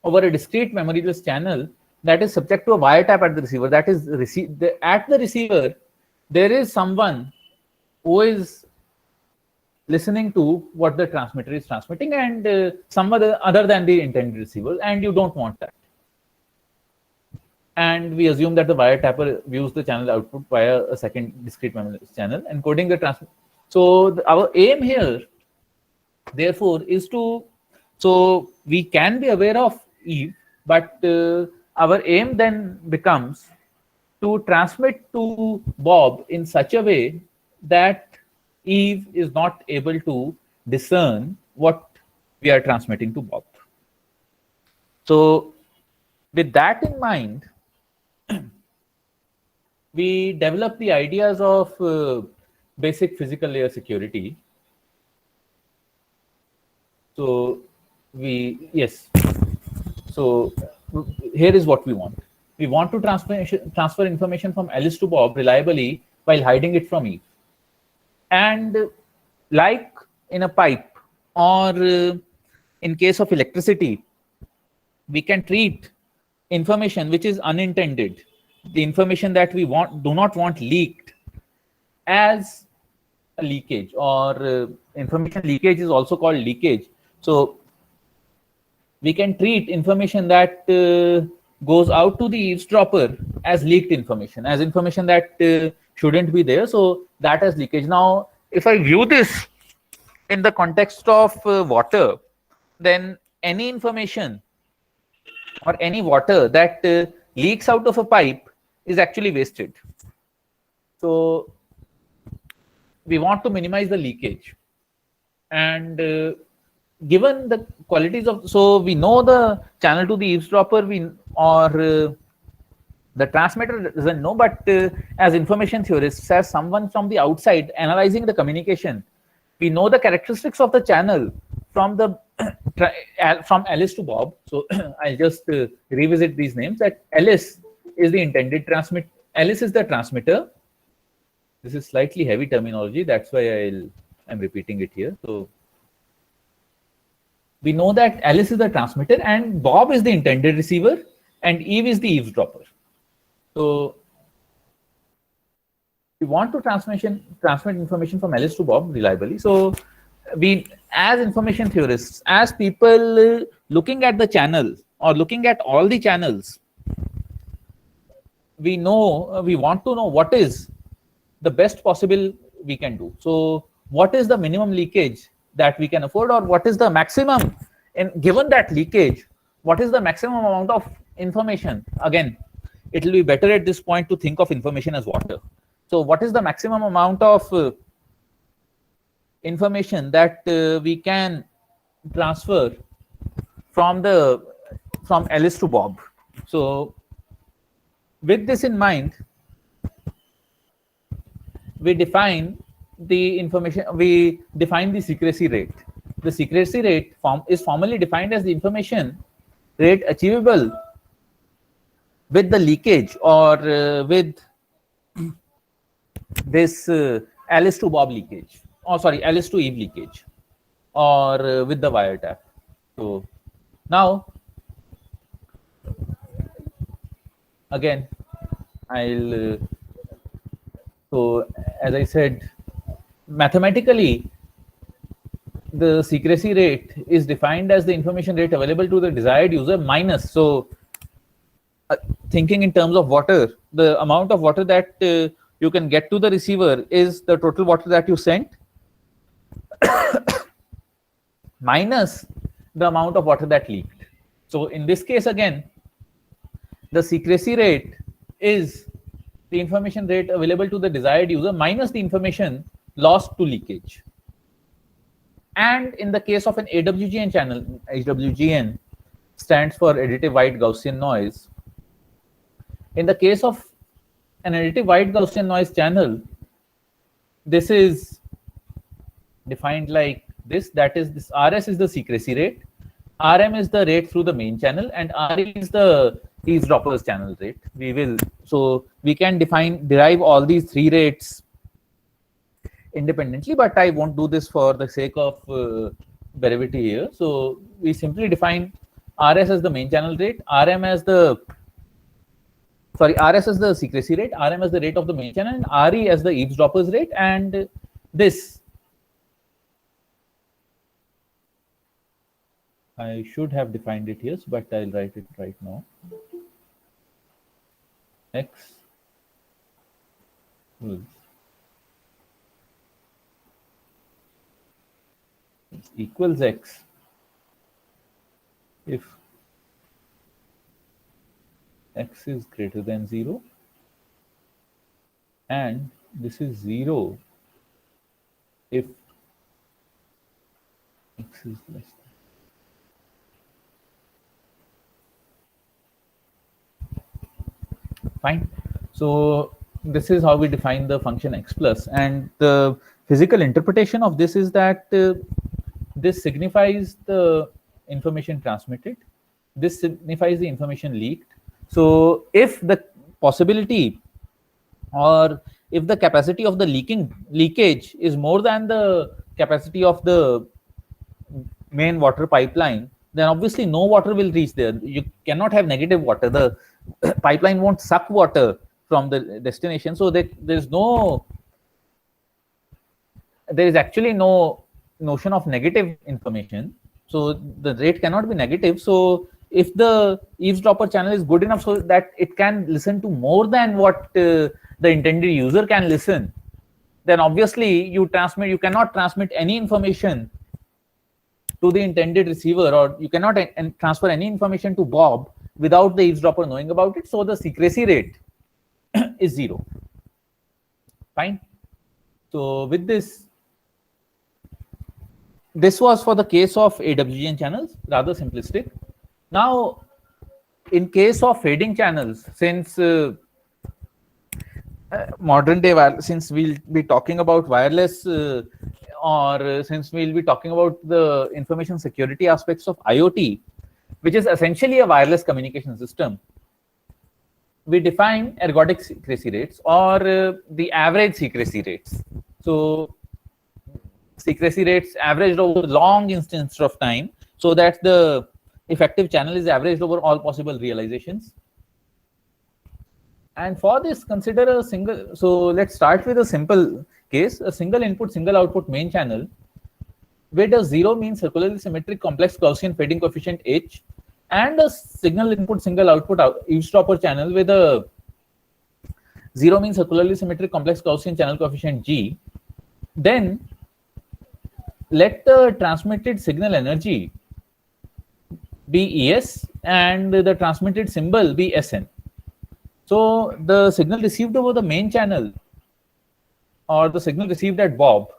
over a discrete memoryless channel that is subject to a wiretap at the receiver. That is, at the receiver, there is someone who is listening to what the transmitter is transmitting, and some other than the intended receiver, and you don't want that. And we assume that the wiretapper views the channel output via a second discrete memoryless channel, encoding the transmit. So our aim here, therefore, is to, so we can be aware of Eve, but our aim then becomes to transmit to Bob in such a way that Eve is not able to discern what we are transmitting to Bob. So with that in mind, we develop the ideas of basic physical layer security. So so here is what we want. We want to transfer information from Alice to Bob reliably while hiding it from Eve. And like in a pipe, or in case of electricity, we can treat information which is unintended, the information that we do not want leaked, as a leakage, or information leakage is also called leakage. So we can treat information that goes out to the eavesdropper as leaked information, as information that shouldn't be there. So that has leakage. Now, if I view this in the context of water, then any information or any water that leaks out of a pipe is actually wasted. So we want to minimize the leakage. And given the qualities of, so we know the channel to the eavesdropper, the transmitter doesn't know, but as information theorists, as someone from the outside analyzing the communication, we know the characteristics of the channel from the from Alice to Bob. So I'll just revisit these names. That Alice is the intended transmit. Alice is the transmitter. This is slightly heavy terminology. That's why I'm repeating it here. So we know that Alice is the transmitter and Bob is the intended receiver and Eve is the eavesdropper. So we want to transmit information from Alice to Bob reliably. So we, as information theorists, as people looking at the channel or looking at all the channels, we want to know what is the best possible we can do. So what is the minimum leakage that we can afford, or what is the maximum, and given that leakage, what is the maximum amount of information? Again, it will be better at this point to think of information as water. So what is the maximum amount of information that we can transfer from Alice to Bob? So with this in mind, we define the secrecy rate. The secrecy rate is formally defined as the information rate achievable with the leakage, or with this Alice to Bob leakage, or sorry, Alice to Eve leakage, or with the wiretap. So now, again, so as I said, mathematically, the secrecy rate is defined as the information rate available to the desired user minus. So thinking in terms of water, the amount of water that you can get to the receiver is the total water that you sent minus the amount of water that leaked. So in this case, again, the secrecy rate is the information rate available to the desired user minus the information lost to leakage. And in the case of an AWGN channel, AWGN stands for additive white Gaussian noise. In the case of an additive white Gaussian noise channel, this is defined like this, that is this RS is the secrecy rate, RM is the rate through the main channel, and RE is the eavesdropper's channel rate. So we can derive all these three rates independently, but I won't do this for the sake of brevity here. So we simply define RS as the main channel rate, RS as the secrecy rate, RM as the rate of the main channel, and RE as the eavesdropper's rate, and this. I should have defined it here, but I'll write it right now. X equals X if X is greater than 0, and this is 0 if X is less than. Fine. So this is how we define the function x plus, and the physical interpretation of this is that this signifies the information transmitted, this signifies the information leaked. So if the possibility or if the capacity of the leakage is more than the capacity of the main water pipeline, then obviously no water will reach there. You cannot have negative water. The pipeline won't suck water from the destination. So there is actually no notion of negative information. So the rate cannot be negative. So if the eavesdropper channel is good enough so that it can listen to more than what the intended user can listen, then obviously you cannot transmit any information to the intended receiver, or you cannot transfer any information to Bob without the eavesdropper knowing about it. So the secrecy rate is 0. Fine. So with this was for the case of AWGN channels, rather simplistic. Now, in case of fading channels, since modern day, since we'll be talking about wireless, or since we'll be talking about the information security aspects of IoT, which is essentially a wireless communication system, we define ergodic secrecy rates, or the average secrecy rates. So secrecy rates averaged over long instance of time, so that the effective channel is averaged over all possible realizations. And for this, consider a single. So let's start with a simple case: a single input, single output main channel with a 0 mean circularly symmetric complex Gaussian fading coefficient H, and a signal input, single output eavesdropper channel with a 0 mean circularly symmetric complex Gaussian channel coefficient G. Then let the transmitted signal energy be ES and the transmitted symbol be SN. So the signal received over the main channel, or the signal received at Bob,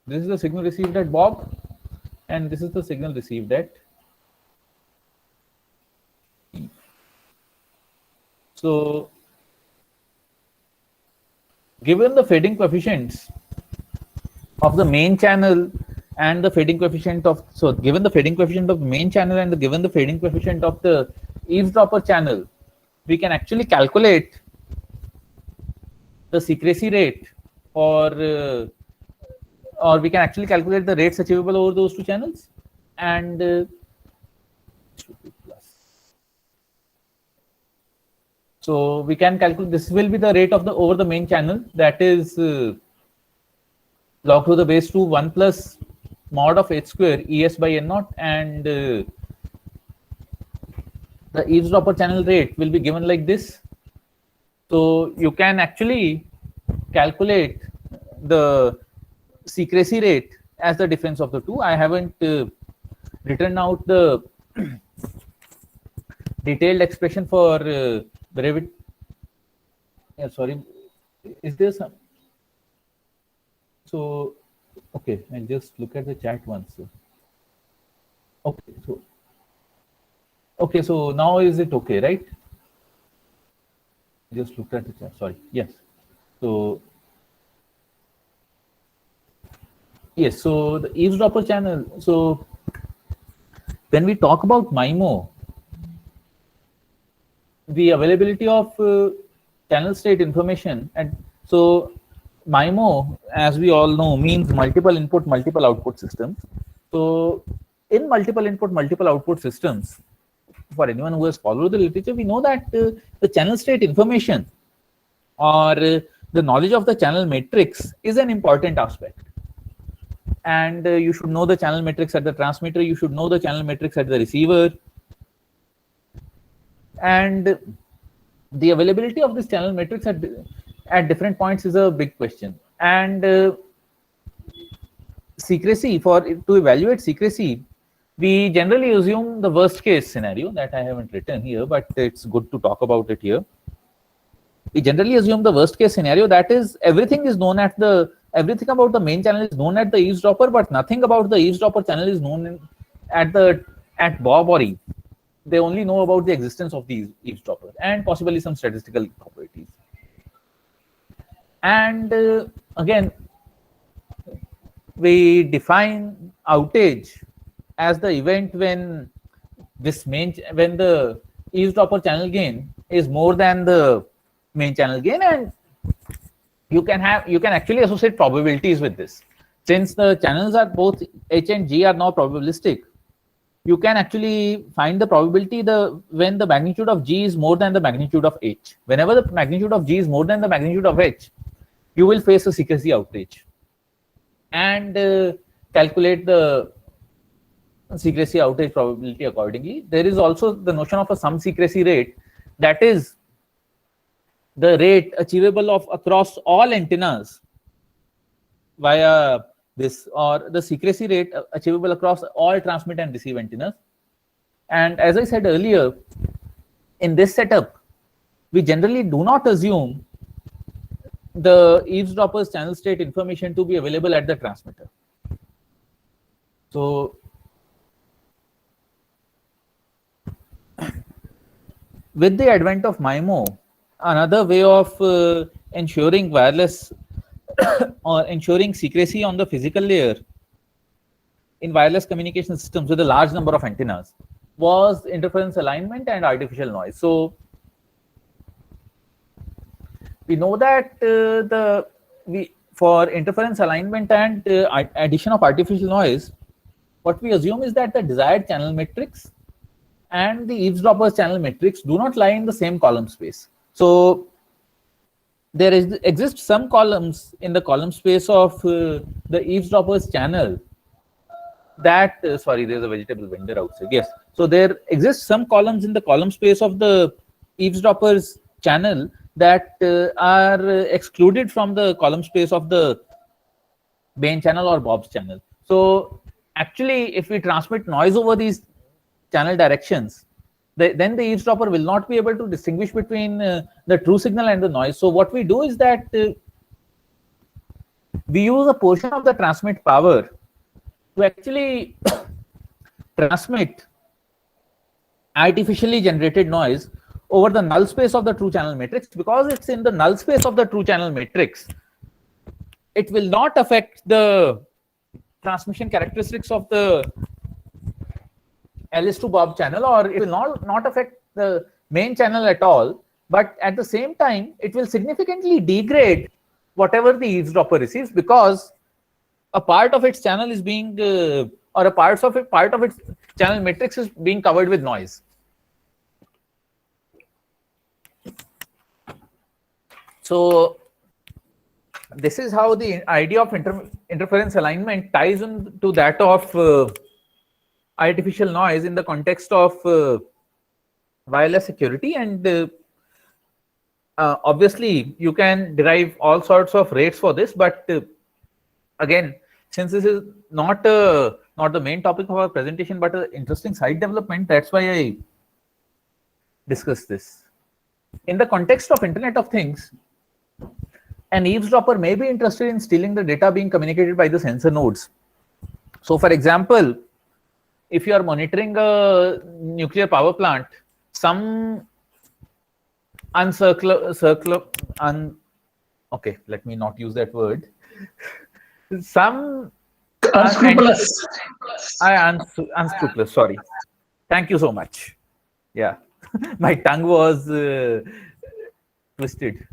this is the signal received at Bob, and this is the signal received at E. So given the fading coefficients of the main channel and the fading coefficient of, so given the fading coefficient of the main channel and given the fading coefficient of the eavesdropper channel, we can actually calculate the secrecy rate, or we can actually calculate the rates achievable over those two channels, and so we can calculate, this will be the rate of the over the main channel, that is log to the base 2 1 plus mod of h square ES by N naught, and the eavesdropper channel rate will be given like this. So you can actually calculate the secrecy rate as the difference of the two. I haven't written out the detailed expression for brevity. Yeah, sorry, is there some? So okay, I'll just look at the chat once. Okay, so now is it okay, right? Just looked at the chat. Sorry. Yes. So Yes, so the eavesdropper channel. So when we talk about MIMO, the availability of channel state information, and so MIMO, as we all know, means multiple input, multiple output systems. So in multiple input, multiple output systems, for anyone who has followed the literature, we know that the channel state information or the knowledge of the channel matrix is an important aspect. And you should know the channel matrix at the transmitter, you should know the channel matrix at the receiver. And the availability of this channel matrix at different points is a big question. And secrecy, to evaluate secrecy, we generally assume the worst case scenario that I haven't written here, but it's good to talk about it here. We generally assume the worst case scenario, that is everything about the main channel is known at the eavesdropper, but nothing about the eavesdropper channel is known at Bob or Eve. They only know about the existence of the eavesdropper and possibly some statistical properties. And again, we define outage as the event when the eavesdropper channel gain is more than the main channel gain, and you can actually associate probabilities with this. Since the channels are both H and G are now probabilistic, you can actually find the probability when the magnitude of G is more than the magnitude of H. Whenever the magnitude of G is more than the magnitude of H, you will face a secrecy outage, and calculate the secrecy outage probability accordingly. There is also the notion of a sum secrecy rate, that is the rate achievable across all antennas via this, or the secrecy rate achievable across all transmit and receive antennas. And as I said earlier, in this setup, we generally do not assume the eavesdropper's channel state information to be available at the transmitter. So with the advent of MIMO, another way of ensuring wireless or ensuring secrecy on the physical layer in wireless communication systems with a large number of antennas was interference alignment and artificial noise. So we know that for interference alignment and addition of artificial noise, what we assume is that the desired channel matrix and the eavesdropper's channel matrix do not lie in the same column space. So there exists some columns in the column space of the eavesdropper's channel that, sorry, there's a vegetable vendor outside. Yes. So there exists some columns in the column space of the eavesdropper's channel that are excluded from the column space of the main channel or Bob's channel. So actually, if we transmit noise over these channel directions, then the eavesdropper will not be able to distinguish between the true signal and the noise. So what we do is that we use a portion of the transmit power to actually transmit artificially generated noise over the null space of the true channel matrix. Because it's in the null space of the true channel matrix, it will not affect the transmission characteristics of the Alice to Bob channel, or it will not affect the main channel at all. But at the same time, it will significantly degrade whatever the eavesdropper receives, because a part of its channel is being, or a part of its channel matrix is being covered with noise. So this is how the idea of interference alignment ties into that of artificial noise in the context of wireless security. And obviously you can derive all sorts of rates for this, but again, since this is not the main topic of our presentation, but an interesting side development, that's why I discuss this. In the context of Internet of Things, an eavesdropper may be interested in stealing the data being communicated by the sensor nodes. So for example, if you are monitoring a nuclear power plant, some okay, let me not use that word. Some unscrupulous. Unscrupulous. Sorry. Thank you so much. Yeah, my tongue was twisted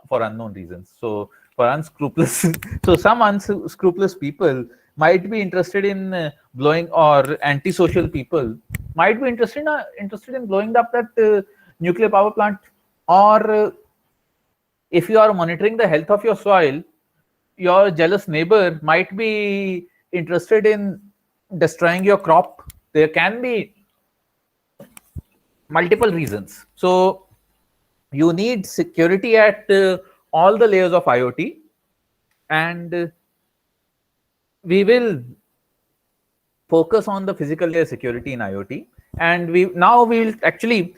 for unknown reasons. So for unscrupulous, so some unscrupulous people might be interested in blowing, or antisocial people might be interested in blowing up that nuclear power plant, or if you are monitoring the health of your soil, your jealous neighbor might be interested in destroying your crop. There can be multiple reasons. So you need security at all the layers of IoT, and we will focus on the physical layer security in IoT. And we will actually,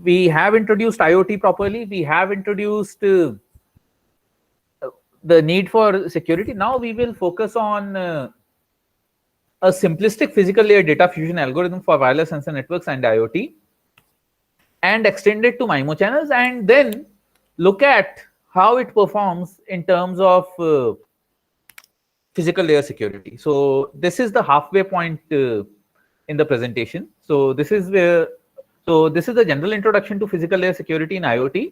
we have introduced IoT properly. We have introduced the need for security. Now we will focus on a simplistic physical layer data fusion algorithm for wireless sensor networks and IoT, and extend it to MIMO channels, and then look at how it performs in terms of physical layer security. So this is the halfway point in the presentation. So this is where, so this is the general introduction to physical layer security in IoT.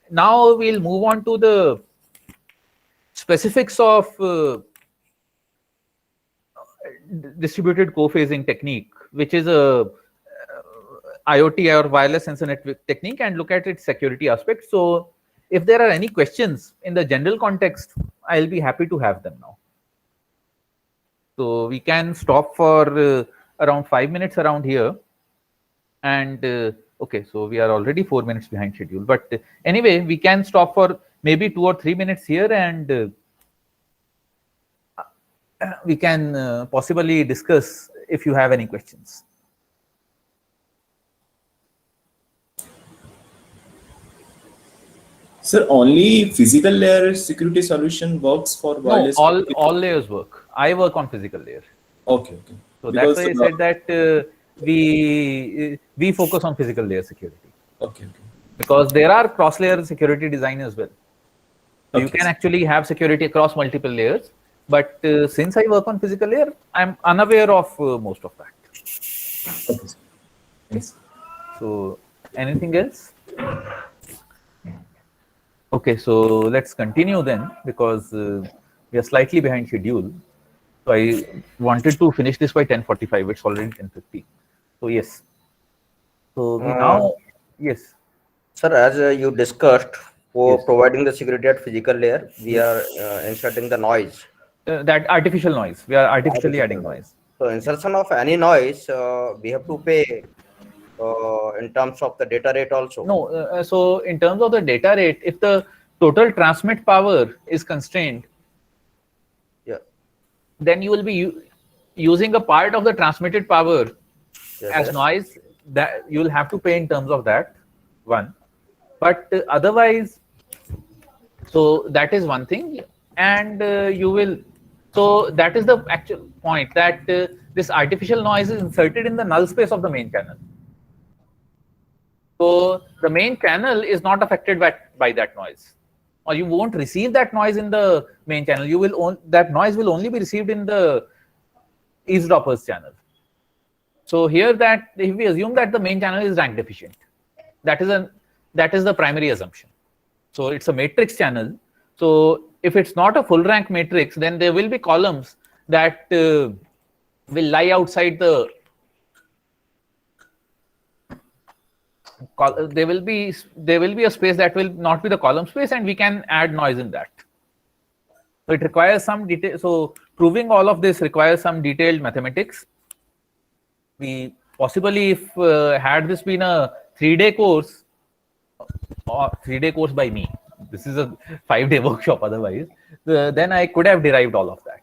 Now we'll move on to the specifics of distributed co-phasing technique, which is a IoT or wireless sensor network technique, and look at its security aspects. So if there are any questions in the general context, I'll be happy to have them now. So we can stop for around 5 minutes around here. And okay, so we are already 4 minutes behind schedule. But anyway, we can stop for maybe 2 or 3 minutes here, and we can possibly discuss if you have any questions. Sir, only physical layer security solution works for No, wireless? all layers work. I work on physical layer. Okay. So that's why I said that we focus on physical layer security. Okay. Because there are cross-layer security design as well. So you Okay. can actually have security across multiple layers. But since I work on physical layer, I'm unaware of most of that. Okay. Yes. So anything else? Okay, so let's continue then, because we are slightly behind schedule. So I wanted to finish this by 10:45. It's already 10:50. So yes. So we now, yes. Sir, as you discussed, for providing the security at physical layer, we are inserting the noise. That artificial noise. We are artificially adding noise. So insertion of any noise, we have to pay in terms of the data rate also. No, so in terms of the data rate, if the total transmit power is constrained, Yeah. then you will be using a part of the transmitted power Yes, as yes. noise. That you will have to pay in terms of that one. But otherwise, so that is one thing, and you will. So that is the actual point, that this artificial noise is inserted in the null space of the main channel. So the main channel is not affected by that noise, or you won't receive that noise in the main channel. You will that noise will only be received in the eavesdropper's channel. So here, that if we assume that the main channel is rank deficient, that is the primary assumption. So it's a matrix channel. So if it's not a full rank matrix, then there will be columns that will lie outside the. There will be a space that will not be the column space, and we can add noise in that. So it requires some detail. So proving all of this requires some detailed mathematics. We possibly, if had this been a 3-day course, or 3-day course by me, this is a 5-day workshop otherwise, then I could have derived all of that.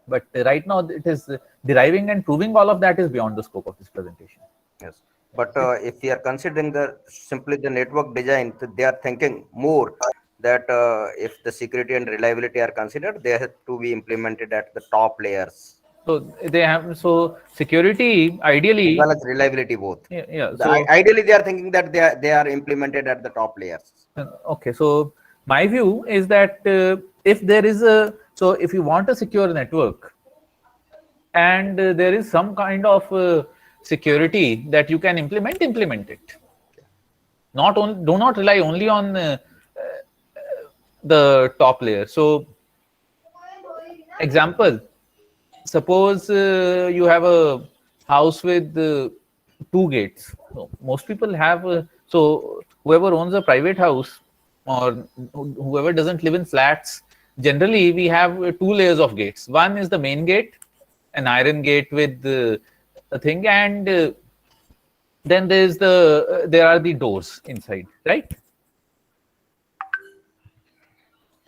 But right now, it is deriving and proving all of that is beyond the scope of this presentation. Yes. But if we are considering simply the network design, they are thinking more that if the security and reliability are considered, they have to be implemented at the top layers. So they have, so security ideally, As well as reliability both. yeah. Ideally, they are thinking that they are implemented at the top layers. Okay, so my view is that if there is So if you want a secure network and there is some kind of security that you can implement it. Do not rely only on the top layer. So example, suppose you have a house with 2 gates. So most people have, so whoever owns a private house or whoever doesn't live in flats, generally we have 2 layers of gates. One is the main gate, an iron gate with a thing, and then there are the doors inside, right?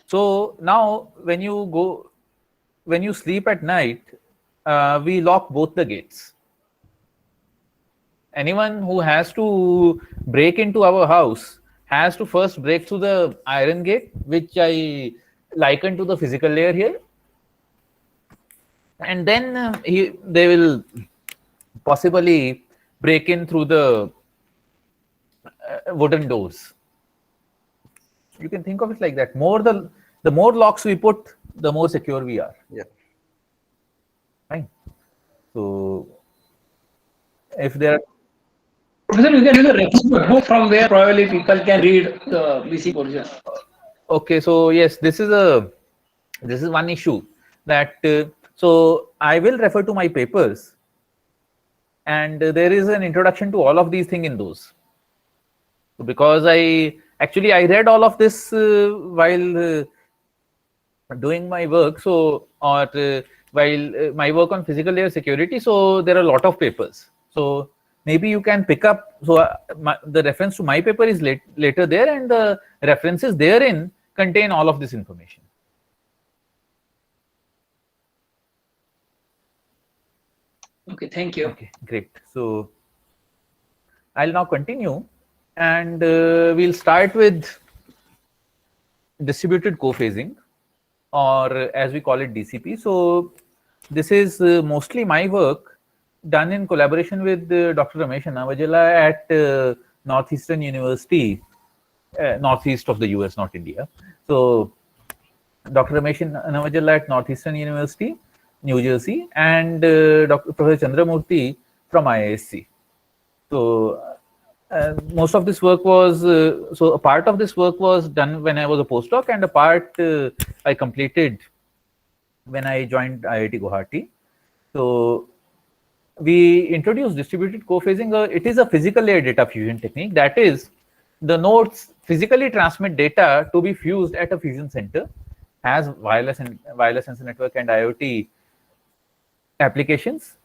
So now when you sleep at night, we lock both the gates. Anyone who has to break into our house has to first break through the iron gate, which I liken to the physical layer here, and then they will possibly break in through the wooden doors. You can think of it like that. The more locks we put, the more secure we are. Yeah. Fine. So if there are, Professor, you can use a reference book from where probably people can read the BC portion. okay, so yes, this is one issue that so I will refer to my papers, and there is an introduction to all of these things in those. So because I read all of this while doing my work, so or while my work on physical layer security, so there are a lot of papers. So maybe you can pick up. So the reference to my paper is later there, and the references therein contain all of this information. Okay, thank you. Okay, great. So I'll now continue, and we'll start with distributed co-phasing, or as we call it, DCP. So this is mostly my work done in collaboration with Dr. Ramesh Annavajala at Northeastern University, northeast of the US, not India. So Dr. Ramesh Annavajala at Northeastern University, New Jersey, and Dr. Professor Chandramurthy from IISc. So most of this work was, so a part of this work was done when I was a postdoc, and a part I completed when I joined IIT Guwahati. So we introduced distributed co-phasing. It is a physical layer data fusion technique. That is, the nodes physically transmit data to be fused at a fusion center, has wireless sensor network and IoT applications.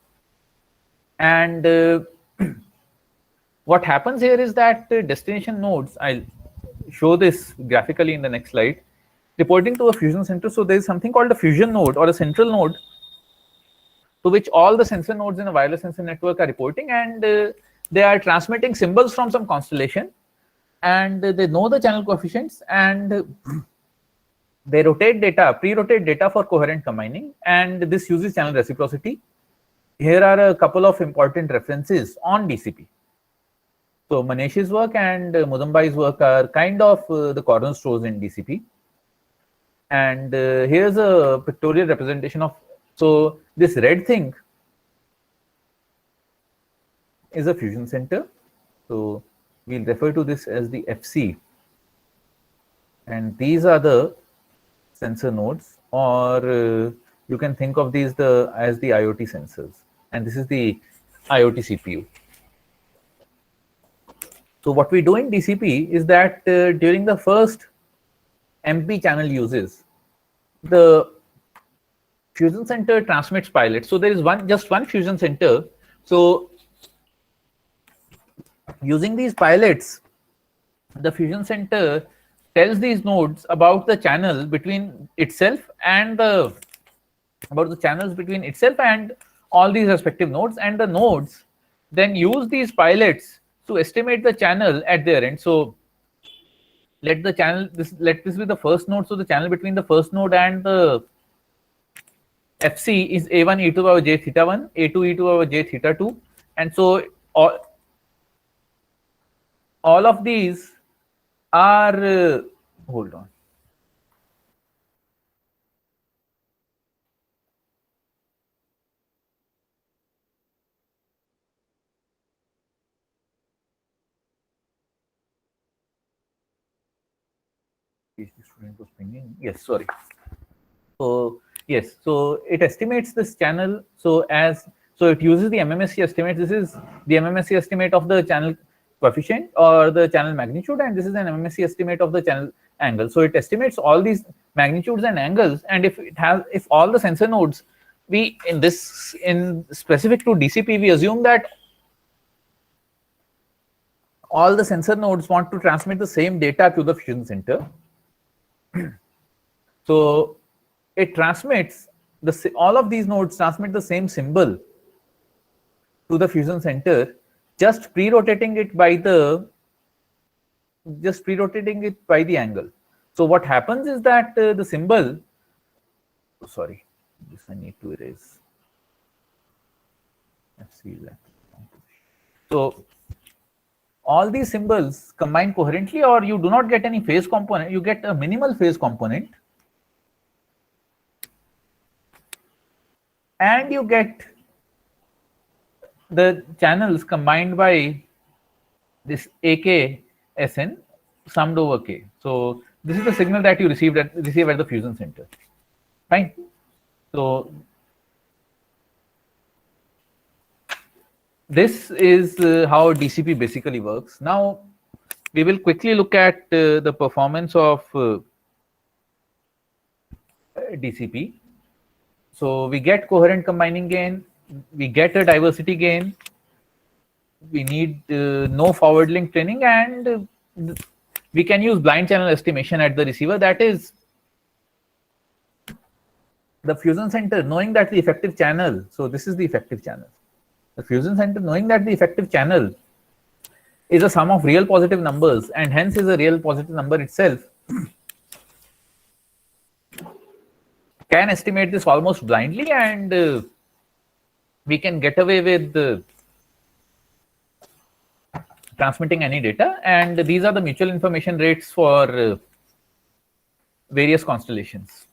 And what happens here is that destination nodes, I'll show this graphically in the next slide, reporting to a fusion center. So there is something called a fusion node or a central node, to which all the sensor nodes in a wireless sensor network are reporting, and they are transmitting symbols from some constellation, and they know the channel coefficients, and they rotate data, pre-rotate data for coherent combining, and this uses channel reciprocity. Here are a couple of important references on DCP. So Manesh's work and Mudambai's work are kind of the cornerstones in DCP. And here's a pictorial representation of, so this red thing is a fusion center. So we'll refer to this as the FC. And these are the sensor nodes, or you can think of these as the IoT sensors. And this is the IoT CPU. So what we do in DCP is that during the first MP channel uses, the fusion center transmits pilots. So there is just one fusion center. So using these pilots, the fusion center tells these nodes about the channel between itself and about the channels between itself and all these respective nodes, and the nodes then use these pilots to estimate the channel at their end. So let this be the first node. So the channel between the first node and the FC is A1 e to the power j theta 1, A2 e to the power j theta 2, and so all of these are hold on. PhD student was pinging. Yes, sorry. So yes, so it estimates this channel. So it uses the MMSC estimate. This is the MMSC estimate of the channel coefficient or the channel magnitude, and this is an MMSC estimate of the channel angle. So it estimates all these magnitudes and angles, and if all the sensor nodes, in specific to DCP, we assume that all the sensor nodes want to transmit the same data to the fusion center. So it transmits all of these nodes transmit the same symbol to the fusion center, just pre-rotating it by the angle. So what happens is that the symbol, sorry, this I need to erase. Let's see that. So all these symbols combine coherently, or you do not get any phase component, you get a minimal phase component, and you get the channels combined by this AKSN summed over K. So this is the signal that you receive at the fusion center. Fine. So this is how DCP basically works. Now we will quickly look at the performance of DCP. So we get coherent combining gain, we get a diversity gain, we need no forward link training, and we can use blind channel estimation at the receiver. That is, the fusion center knowing that the effective channel, so this is the effective channel. The fusion center knowing that the effective channel is a sum of real positive numbers and hence is a real positive number itself, can estimate this almost blindly, and we can get away with transmitting any data. And these are the mutual information rates for various constellations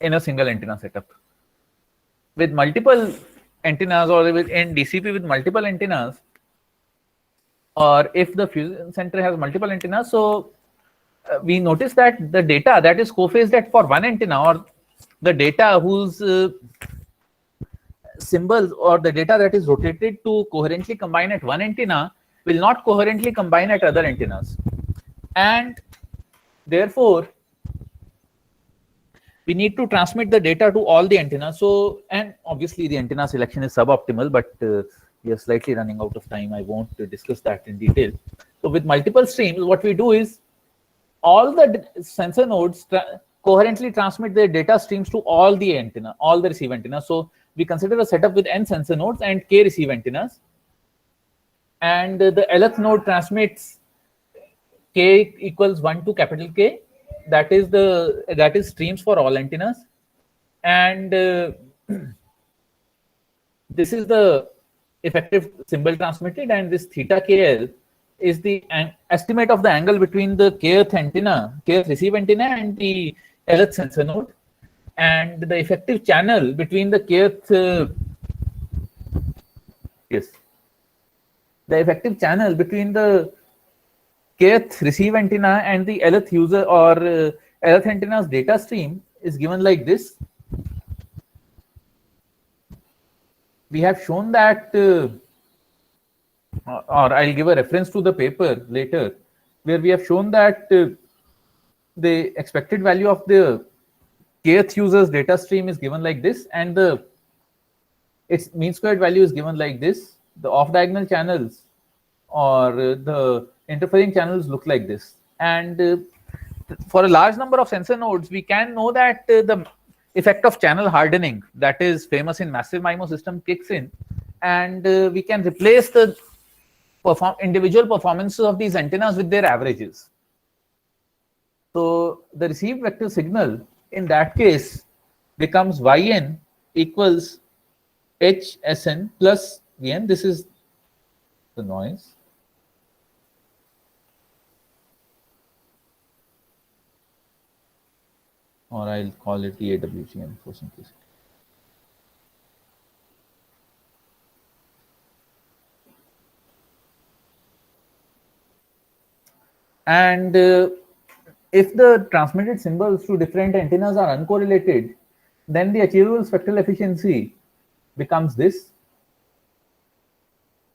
in a single antenna setup. With multiple antennas, or in DCP with multiple antennas, or if the fusion center has multiple antennas, so we notice that the data that is co-phased at for one antenna, or the data whose symbols, or the data that is rotated to coherently combine at one antenna, will not coherently combine at other antennas, and therefore we need to transmit the data to all the antennas. So, and obviously the antenna selection is suboptimal, but we are slightly running out of time. I won't discuss that in detail. So with multiple streams, what we do is all the sensor nodes coherently transmit their data streams to all the receive antennas. So we consider a setup with n sensor nodes and k receive antennas, and the lth node transmits k equals 1 to capital K. That is streams for all antennas, and this is the effective symbol transmitted, and this theta KL is the estimate of the angle between the kth receive antenna and the lth sensor node, and the effective channel between the the effective channel between the kth receive antenna and the lth user or lth antenna's data stream is given like this. We have shown that, or I'll give a reference to the paper later, where we have shown that the expected value of the kth user's data stream is given like this, and its mean squared value is given like this. The off diagonal channels or the interfering channels look like this, and for a large number of sensor nodes we can know that the effect of channel hardening that is famous in massive MIMO system kicks in, and we can replace the individual performances of these antennas with their averages. So the received vector signal in that case becomes yn equals hsn plus vn. This is the noise. Or I'll call it the AWGN for simplicity. And if the transmitted symbols to different antennas are uncorrelated, then the achievable spectral efficiency becomes this.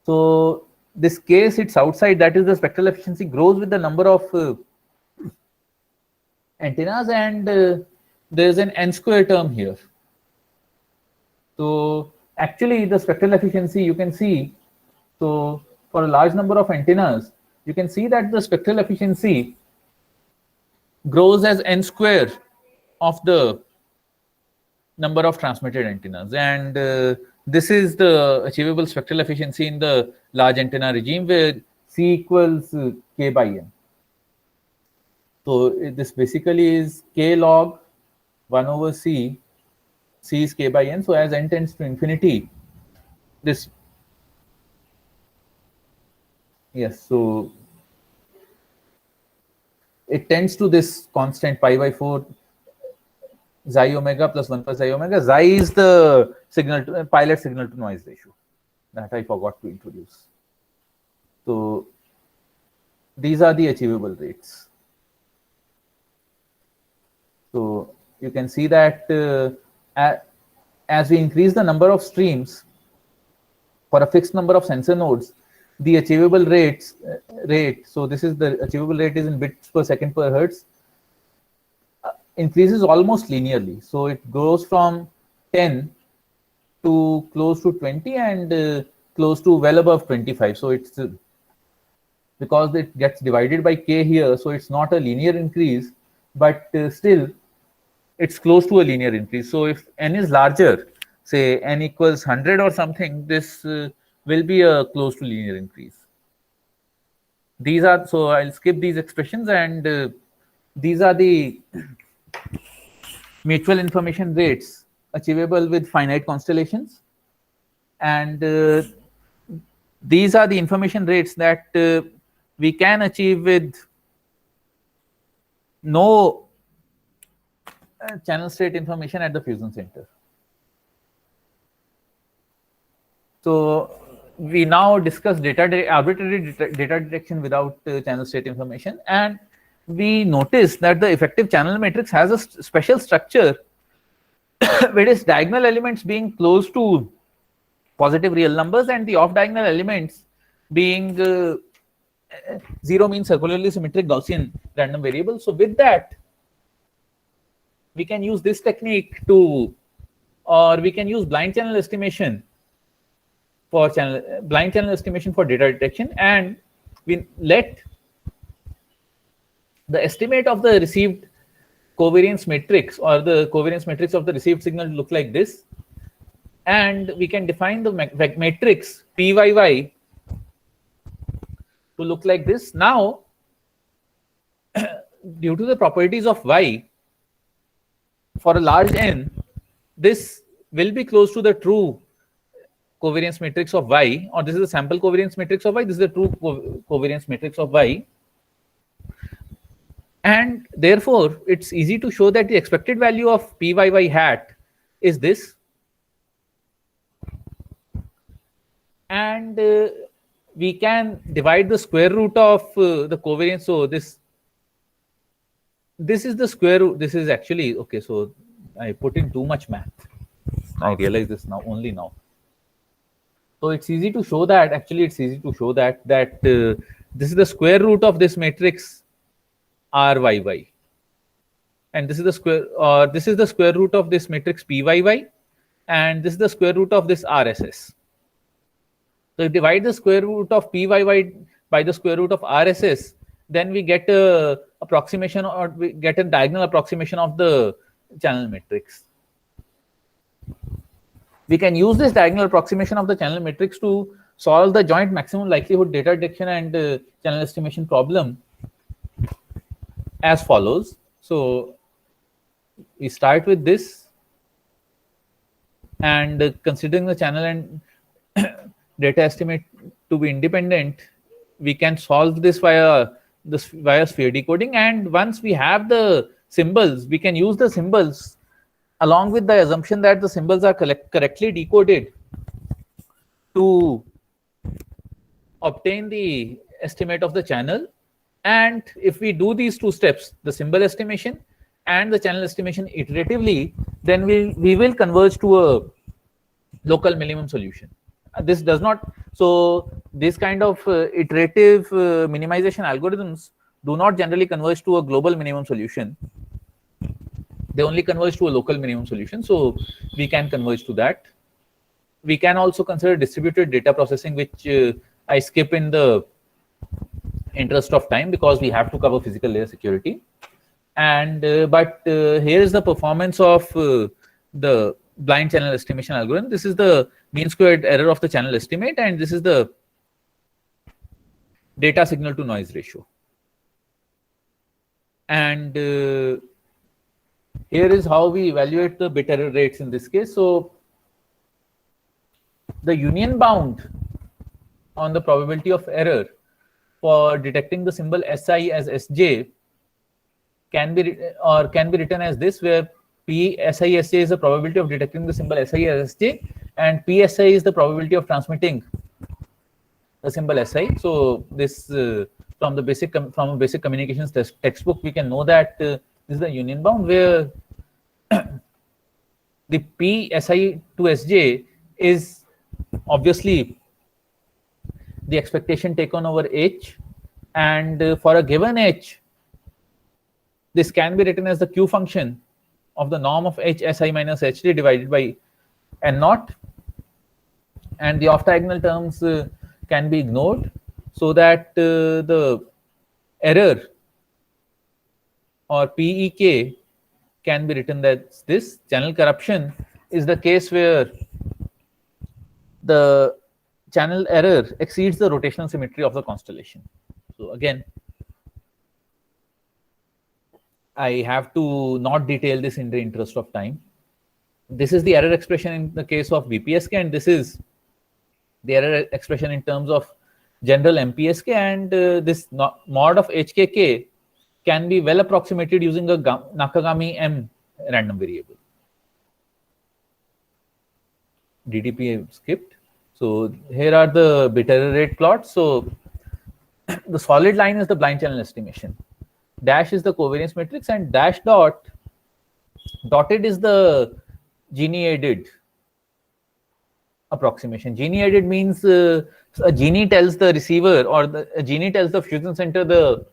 So this k sits outside, that is the spectral efficiency grows with the number of antennas, and there is an n square term here. So actually the spectral efficiency you can see, so for a large number of antennas, you can see that the spectral efficiency grows as n square of the number of transmitted antennas, and this is the achievable spectral efficiency in the large antenna regime, where C equals k by n. So this basically is k log 1 over C. C is k by n. So as n tends to infinity, this, yes, so it tends to this constant pi by 4 xi omega plus 1 plus xi omega. Xi is the signal to, pilot signal to noise ratio that I forgot to introduce. So these are the achievable rates. So you can see that as we increase the number of streams for a fixed number of sensor nodes, the achievable rate, so this is the achievable rate is in bits per second per hertz, increases almost linearly. So it goes from 10 to close to 20 and close to well above 25. So it's because it gets divided by k here, so it's not a linear increase, but still it's close to a linear increase. So if n is larger, say n equals 100 or something, this will be a close to linear increase. These are, so I'll skip these expressions, and these are the mutual information rates achievable with finite constellations, and these are the information rates that we can achieve with no channel state information at the fusion center. So we now discuss arbitrary data detection without channel state information, and we notice that the effective channel matrix has a special structure with its diagonal elements being close to positive real numbers and the off diagonal elements being zero mean circularly symmetric Gaussian random variable. So with that, we can use this technique to, or we can use blind channel estimation for data detection, and we let the estimate of the received covariance matrix or the covariance matrix of the received signal look like this, and we can define the matrix PYY to look like this. Now, due to the properties of Y, for a large n, this will be close to the true covariance matrix of Y, or this is the sample covariance matrix of Y, this is the true covariance matrix of Y. And therefore, it's easy to show that the expected value of PYY hat is this. And we can divide the square root of the covariance. So this is the square root. This is actually, okay, so I put in too much math. I realize this now, only now. So it's easy to show that, actually it's easy to show that this is the square root of this matrix RYY. And this is the square root of this matrix PYY, and this is the square root of this RSS. So if you divide the square root of PYY by the square root of RSS, then we get a approximation, or we get a diagonal approximation of the channel matrix. We can use this diagonal approximation of the channel matrix to solve the joint maximum likelihood data detection and channel estimation problem as follows. So we start with this, and considering the channel and data estimate to be independent, we can solve this via sphere decoding. And once we have the symbols, we can use the symbols along with the assumption that the symbols are correctly decoded to obtain the estimate of the channel. And if we do these two steps, the symbol estimation and the channel estimation iteratively, then we will converge to a local minimum solution. This does not, so this kind of iterative minimization algorithms do not generally converge to a global minimum solution. They only converge to a local minimum solution. So we can converge to that. We can also consider distributed data processing, which I skip in the interest of time because we have to cover physical layer security. And but here is the performance of the blind channel estimation algorithm. This is the mean squared error of the channel estimate, and this is the data signal to noise ratio. And here is how we evaluate the bit error rates in this case. So the union bound on the probability of error for detecting the symbol SI as SJ can be written as this, where PSI-SJ is the probability of detecting the symbol SI as SJ, and PSI is the probability of transmitting the symbol SI. So this from a basic communications textbook, we can know that this is the union bound, where the PSI to SJ is obviously the expectation taken over H, and for a given H, this can be written as the Q function of the norm of HSI minus HD divided by N naught, and the off diagonal terms can be ignored, so that the error or PEK can be written as this. Channel corruption is the case where the channel error exceeds the rotational symmetry of the constellation. So again, I have to not detail this in the interest of time. This is the error expression in the case of BPSK, and this is the error expression in terms of general MPSK, and this mod of HKK can be well approximated using a Nakagami M random variable. DTP I skipped. So here are the bit error rate plots. So the solid line is the blind channel estimation. Dash is the covariance matrix, and dotted is the Gini aided approximation. Gini aided means a Gini tells the receiver, or a Gini tells the fusion center the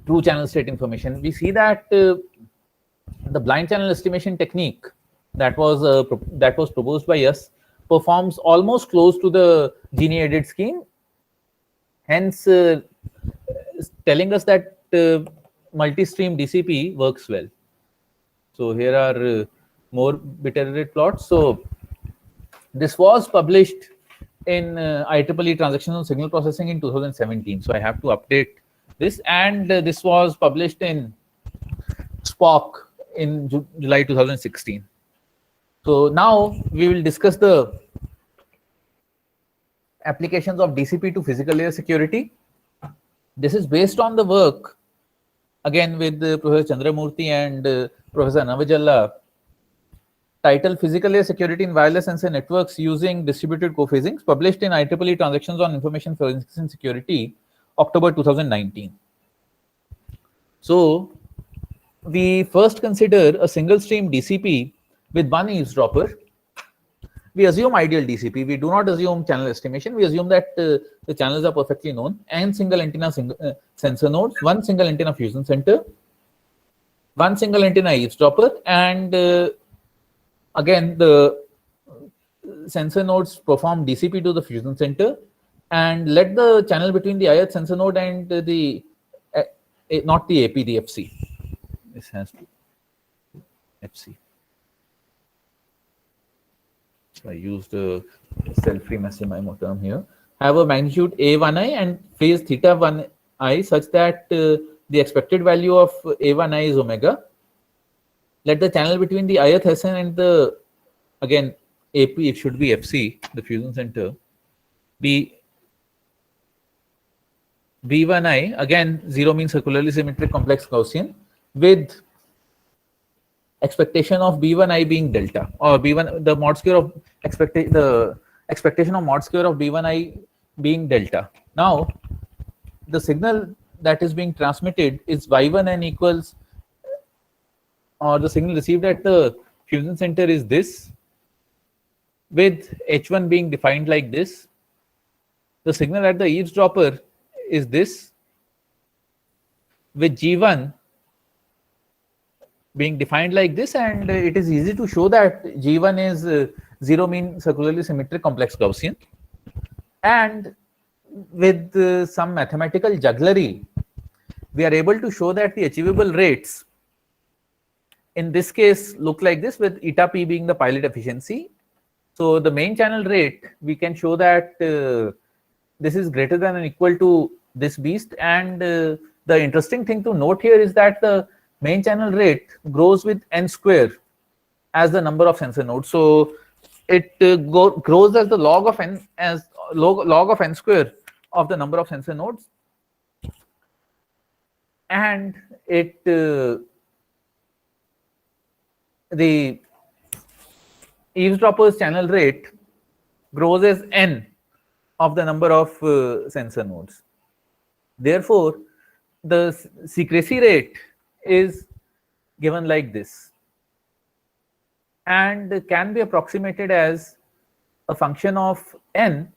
true channel state information. We see that the blind channel estimation technique that was proposed by us performs almost close to the Gini aided scheme, hence telling us that multi-stream DCP works well. So here are more bit error rate plots. So this was published in IEEE Transactions on Signal Processing in 2017. So I have to update this, and this was published in SPOC in July 2016. So now we will discuss the applications of DCP to physical layer security. This is based on the work, again with Professor Chandramurthy and Professor Navajalla, titled Physical Layer Security in Wireless Sensor Networks Using Distributed Cophasings, published in IEEE Transactions on Information Forensics and Security, October 2019. So we first consider a single stream DCP with one eavesdropper. We assume ideal DCP. We do not assume channel estimation. We assume that the channels are perfectly known, and single antenna sensor nodes, one single antenna fusion center, one single antenna eavesdropper, and again the sensor nodes perform DCP to the fusion center, and let the channel between the ith sensor node and the not the AP, the FC. This has to FC. I used a self-free master MIMO term here. Have a magnitude A1i and phase theta 1i such that the expected value of A1i is omega. Let the channel between the ith SN and the, again, AP, it should be FC, the fusion center, be B1i, again, 0 means circularly symmetric complex Gaussian, with expectation of B1i being delta, or B1, the mod square of expectation of mod square of B1i being delta. Now, the signal that is being transmitted is y1n equals, or the signal received at the fusion center is this, with h1 being defined like this. The signal at the eavesdropper is this, with g1 being defined like this, and it is easy to show that g1 is zero mean circularly symmetric complex Gaussian. And with some mathematical jugglery, we are able to show that the achievable rates in this case look like this, with eta p being the pilot efficiency. So the main channel rate, we can show that this is greater than or equal to this beast. And the interesting thing to note here is that the main channel rate grows with n square as the number of sensor nodes. So it grows as the log of n, as log of n square of the number of sensor nodes, and it the eavesdropper's channel rate grows as n of the number of sensor nodes. Therefore, the secrecy rate is given like this, and can be approximated as a function of n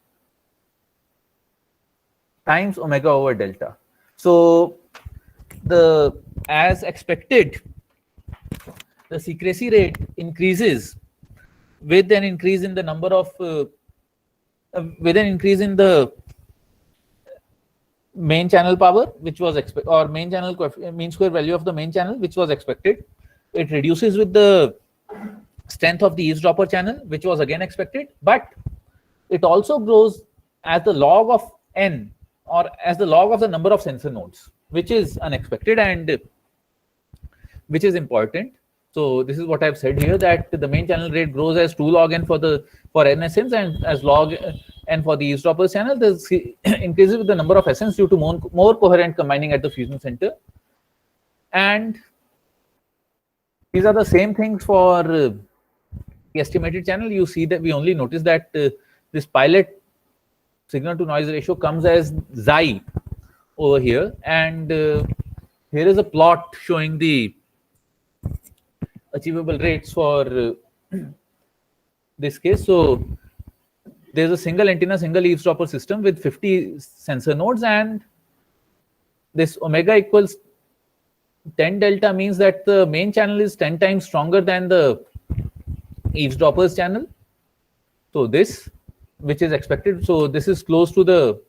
times omega over delta. So as expected, the secrecy rate increases with an increase in the number of with an increase in the main channel power, which was expected, or main channel mean square value of the main channel, which was expected. It reduces with the strength of the eavesdropper channel, which was again expected, but it also grows as the log of n, or as the log of the number of sensor nodes, which is unexpected and which is important. So this is what I've said here, that the main channel rate grows as 2 log n for NSNs, and as log n for the eavesdropper channel. This increases with the number of SNs due to more coherent combining at the fusion center. And these are the same things for the estimated channel. You see that we only notice that this pilot signal to noise ratio comes as xi over here, and here is a plot showing the achievable rates for this case. So there's a single antenna, single eavesdropper system with 50 sensor nodes, and this omega equals 10 delta means that the main channel is 10 times stronger than the eavesdropper's channel. So this, which is expected, so this is close to the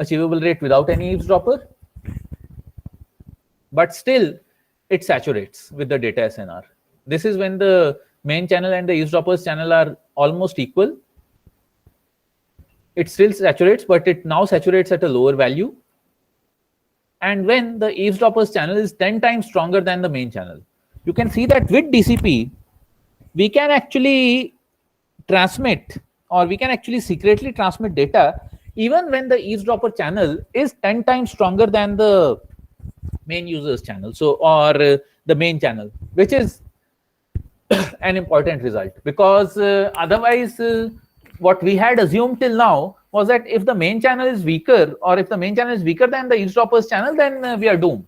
achievable rate without any eavesdropper, but still it saturates with the data SNR. This is when the main channel and the eavesdropper's channel are almost equal. It still saturates, but it now saturates at a lower value. And when the eavesdropper's channel is 10 times stronger than the main channel, you can see that with DCP, we can actually transmit, or we can actually secretly transmit data even when the eavesdropper channel is 10 times stronger than the main user's channel, so, or the main channel, which is an important result, because otherwise what we had assumed till now was that if the main channel is weaker, or if the main channel is weaker than the eavesdropper's channel, then we are doomed.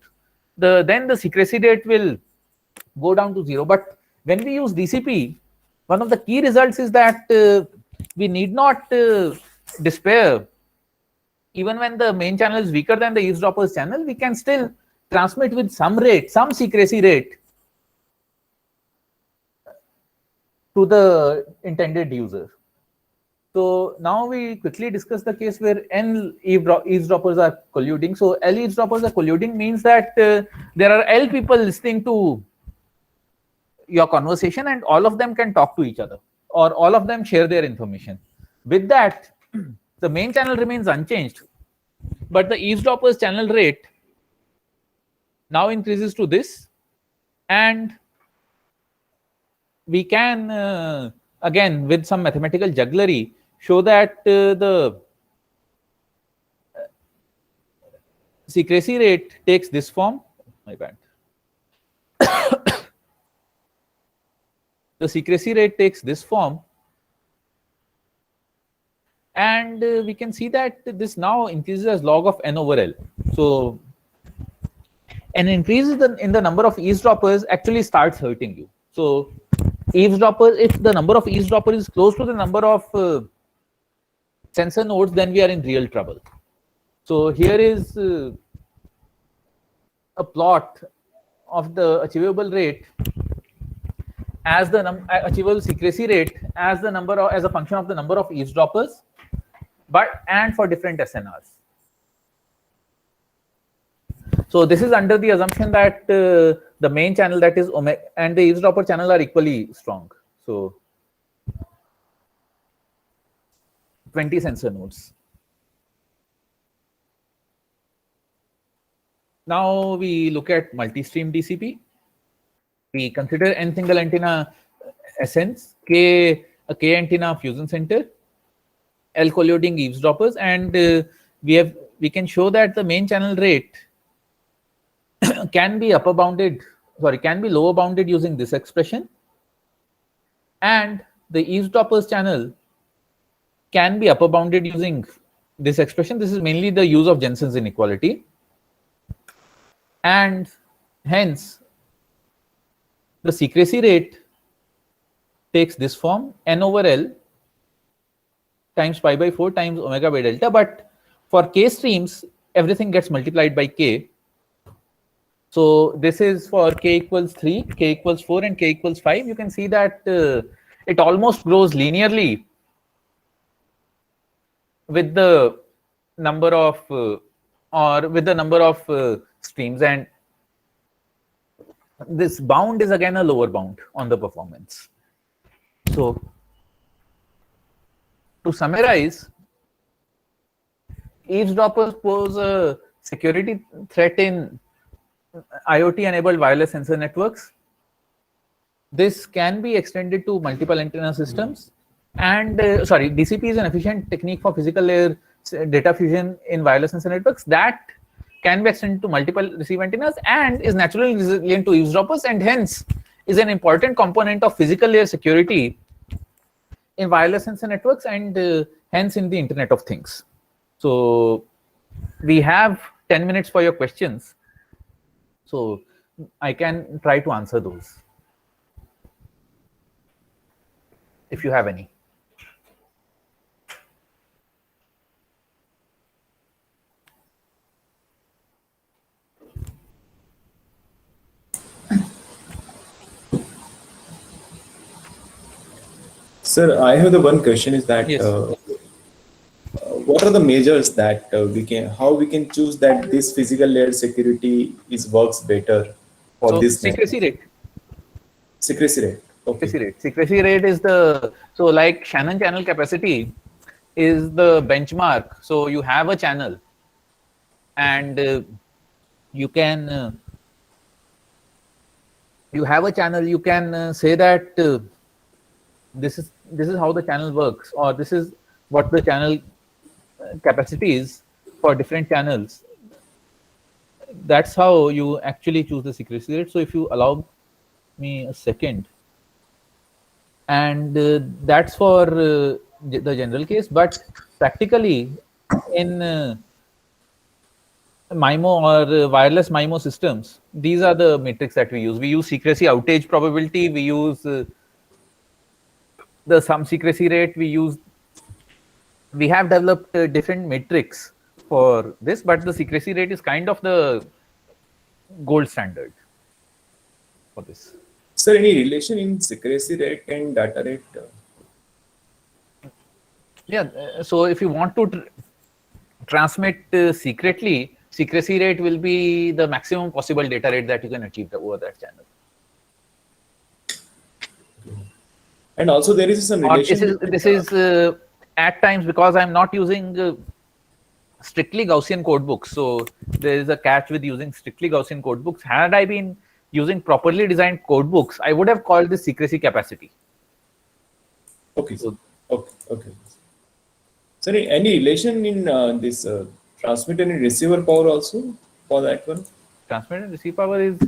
Then the secrecy rate will go down to 0. But when we use DCP, one of the key results is that we need not despair. Even when the main channel is weaker than the eavesdropper's channel, we can still transmit with some rate, some secrecy rate to the intended user. So now we quickly discuss the case where N eavesdroppers are colluding. So L eavesdroppers are colluding means that there are L people listening to your conversation, and all of them can talk to each other, or all of them share their information. With that, the main channel remains unchanged, but the eavesdropper's channel rate now increases to this, and we can again, with some mathematical jugglery, show that the secrecy rate takes this form. My bad. The secrecy rate takes this form, And we can see that this now increases as log of n over L. So an increase in the number of eavesdroppers actually starts hurting you. So eavesdroppers, if the number of eavesdroppers is close to the number of sensor nodes, then we are in real trouble. So here is a plot of the achievable rate as the achievable secrecy rate as the number of, as a function of the number of eavesdroppers, and for different SNRs. So this is under the assumption that the main channel, that is omega, and the eavesdropper channel are equally strong. So 20 sensor nodes. Now we look at multi-stream DCP. We consider n single antenna essence, a K antenna fusion center, L colluding eavesdroppers, and we can show that the main channel rate can be lower bounded using this expression, and the eavesdroppers channel can be upper bounded using this expression. This is mainly the use of Jensen's inequality, and hence the secrecy rate takes this form, n over L times pi by 4 times omega by delta. But for K streams, everything gets multiplied by K. So this is for K equals 3, K equals 4, and K equals 5. You can see that it almost grows linearly with the number of streams, and this bound is again a lower bound on the performance. So to summarize, eavesdroppers pose a security threat in IoT-enabled wireless sensor networks. This can be extended to multiple antenna systems. And DCP is an efficient technique for physical layer data fusion in wireless sensor networks that can be extended to multiple receive antennas and is naturally resilient to eavesdroppers, and hence is an important component of physical layer security in wireless sensor networks, and hence in the Internet of Things. So we have 10 minutes for your questions. So I can try to answer those if you have any. Sir, I have the one question is that Yes. What are the measures that how we can choose that this physical layer security works better for So this secrecy rate. secrecy rate? Okay. Secrecy rate is like Shannon channel capacity is the benchmark. So you have a channel, and you can say that this is how the channel works, or this is what the channel capacity is for different channels. That's how you actually choose the secrecy rate. So if you allow me a second, and that's for the general case, but practically in MIMO or wireless MIMO systems, these are the metrics that we use. We use secrecy outage probability, we use the sum secrecy rate, we have developed different metrics for this, but the secrecy rate is kind of the gold standard for this. Sir, any relation in secrecy rate and data rate? Yeah, so if you want to transmit secretly, secrecy rate will be the maximum possible data rate that you can achieve over that channel. And also there is some relation. This is at times, because I'm not using strictly Gaussian codebooks. So there is a catch with using strictly Gaussian codebooks. Had I been using properly designed codebooks, I would have called this secrecy capacity. Okay. Okay. Sir, any relation in this transmit and receiver power also for that one? Transmit and receive power is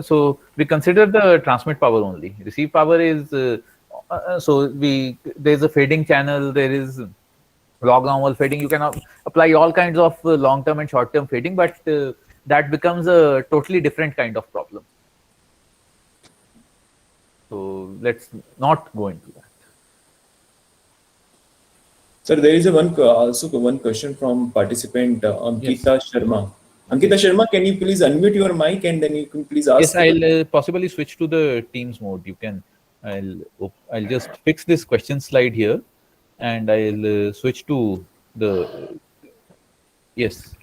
so we consider the transmit power only. Receive power is So there's a fading channel, there is log normal fading. You can apply all kinds of long-term and short-term fading, but that becomes a totally different kind of problem. So let's not go into that. Sir, there is also one question from participant Ankita Sharma. Ankita Sharma, can you please unmute your mic and then you can please ask? Yes, I'll possibly switch to the Teams mode. You can. I'll just fix this question slide here, and I'll switch to the. Yes.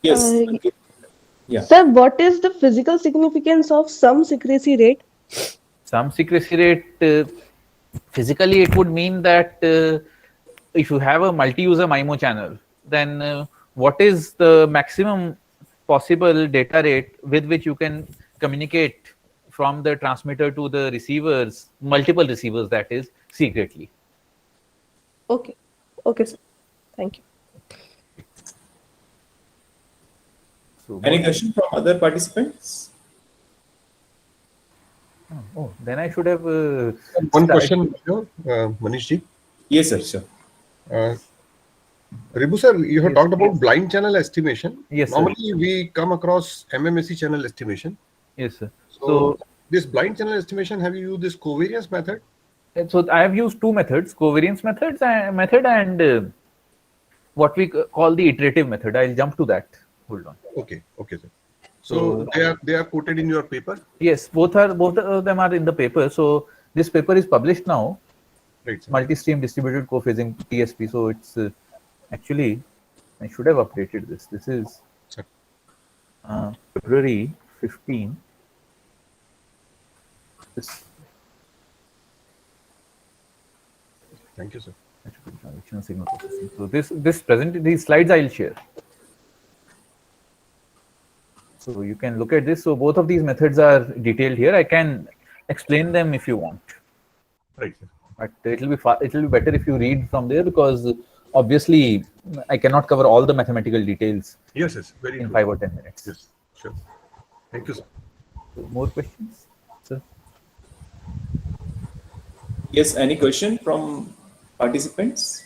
Yes. Ankita. Yeah. Sir, what is the physical significance of sum secrecy rate? Sum secrecy rate, physically it would mean that if you have a multi-user MIMO channel, then what is the maximum possible data rate with which you can communicate from the transmitter to the receivers, multiple receivers that is, secretly. Okay. Okay, sir. Thank you. So, Any question from other participants? Oh, then I should have. One question, Manish ji. Yes, sir. Sure. Ribu sir, you have talked about blind channel estimation. Yes, sir. Normally we come across MMSE channel estimation. Yes, sir. So this blind channel estimation, have you used this covariance method? So I have used two methods: covariance method and what we call the iterative method. I'll jump to that. Hold on. Okay, okay, sir. So they are quoted in your paper? Yes, both of them are in the paper. So this paper is published now. Right, sir. Multi-stream distributed cophasing TSP. So it's actually, I should have updated this. This is February 15. This. Thank you, sir. Transaction signal processing. So these slides I'll share. So you can look at this. So both of these methods are detailed here. I can explain them if you want. Right, sir. But it will be better if you read from there, because obviously I cannot cover all the mathematical details. Yes, yes, very in good. 5 or 10 minutes. Yes, sure. Thank you, sir. So more questions, sir? Yes, any question from participants?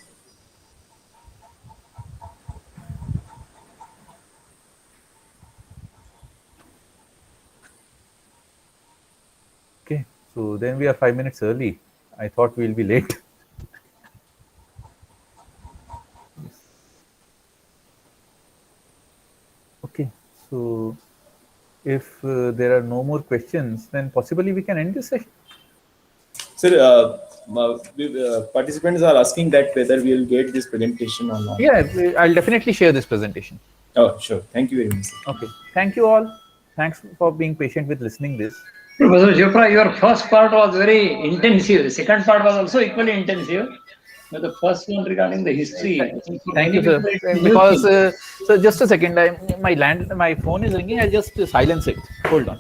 Okay, so then we are 5 minutes early. I thought we'll be late. Yes. Okay, so if there are no more questions, then possibly we can end this session. Sir, participants are asking that whether we will get this presentation or not. Yeah, I'll definitely share this presentation. Oh, sure. Thank you very much, sir. Okay, thank you all. Thanks for being patient with listening this. Professor Chopra, your first part was very intensive. The second part was also equally intensive. But the first one regarding the history. Thank you, sir. Because so just a second, my phone is ringing. I'll just silence it. Hold on.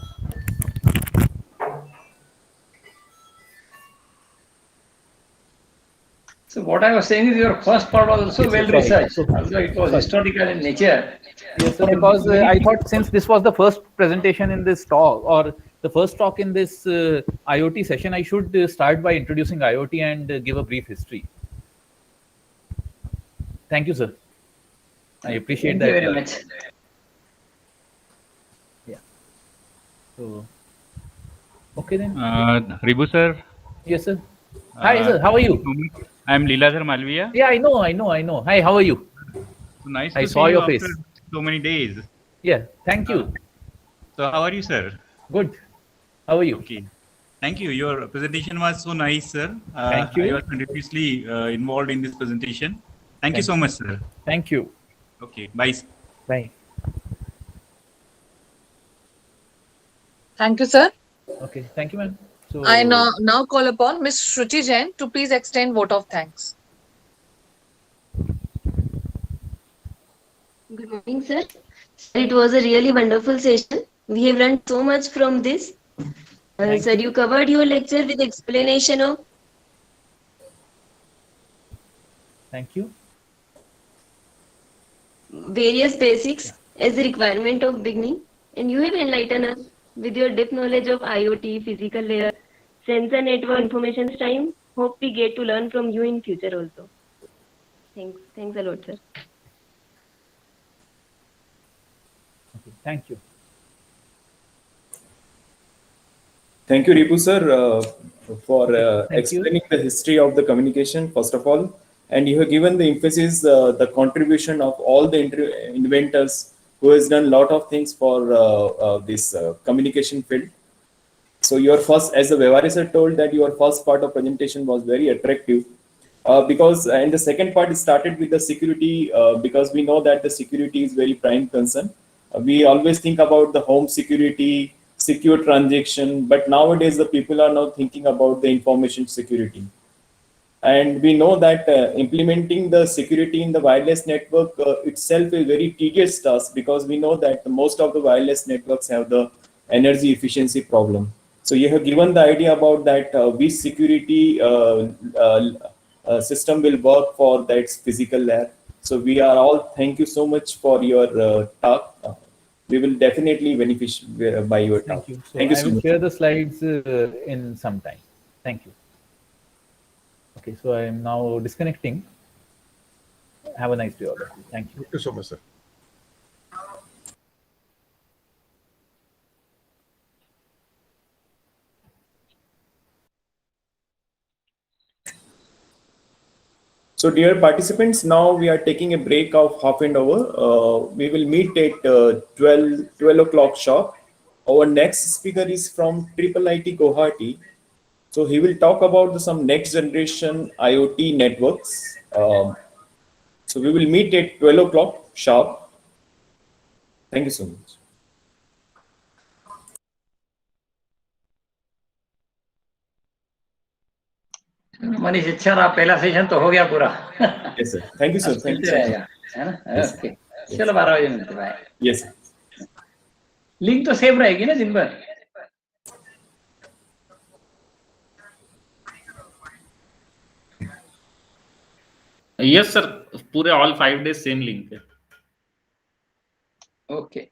So what I was saying is your first part was also well researched. Although it was historical in nature. Yes, sir, because I thought since this was the first presentation in this talk, or the first talk in this IoT session, I should start by introducing IoT and give a brief history. Thank you, sir. I appreciate that. Thank you very much. Yeah. So, okay then. Ribu sir. Yes, sir. Hi, sir. How are you? I am Leeladhar Malviya. Yeah, I know. Hi, how are you? So nice I to saw see your you face. after so many days. Yeah, thank you. So how are you, sir? Good. How are you? Okay. Thank you. Your presentation was so nice, sir. Thank you. I was continuously involved in this presentation. Thank you so much, sir. Thank you. Okay. Bye. Bye. Thank you, sir. Okay. Thank you, ma'am. So I now call upon Ms. Shruti Jain to please extend vote of thanks. Good morning, sir. It was a really wonderful session. We have learned so much from this. Sir, you covered your lecture with explanation of. Thank you. Various basics as the requirement of beginning, and you have enlightened us with your deep knowledge of IoT, physical layer, sensor network information time, Hope we get to learn from you in future also. Thanks a lot, sir. Okay, thank you. Thank you, Ripu sir, for Thank you. explaining the history of the communication, first of all. And you have given the emphasis, the contribution of all the inventors who has done a lot of things for this communication field. So your first, as the Vyavahari sir told, that your first part of presentation was very attractive. Because and the second part started with the security, because we know that the security is very prime concern. We always think about the home security, secure transaction, but nowadays the people are now thinking about the information security. And we know that implementing the security in the wireless network itself is very tedious task, because we know that most of the wireless networks have the energy efficiency problem. So you have given the idea about that which security system will work for that physical layer. So we are all, thank you so much for your talk. We will definitely benefit by your talk. Thank you. So Thank you I so will much. share the slides in some time. Thank you. Okay, so I am now disconnecting. Have a nice day, all of you. Thank you. Thank you so much, sir. So dear participants, now we are taking a break of half an hour. We will meet at 12 o'clock sharp. Our next speaker is from Triple IT Guwahati. So he will talk about some next generation IoT networks. So we will meet at 12 o'clock sharp. Thank you so much. Manish अच्छा रहा, पहला session तो हो गया पूरा. Yes sir. Thank you sir. अब Thank you चलते so much. रहेगा, है ना? Yes, okay, yes. चलो 12 बजे मिलते हैं. बाय. Yes sir. लिंक तो सेव रहेगी ना दिन भर? Yes, sir. पूरे all 5 days same link है. ओके.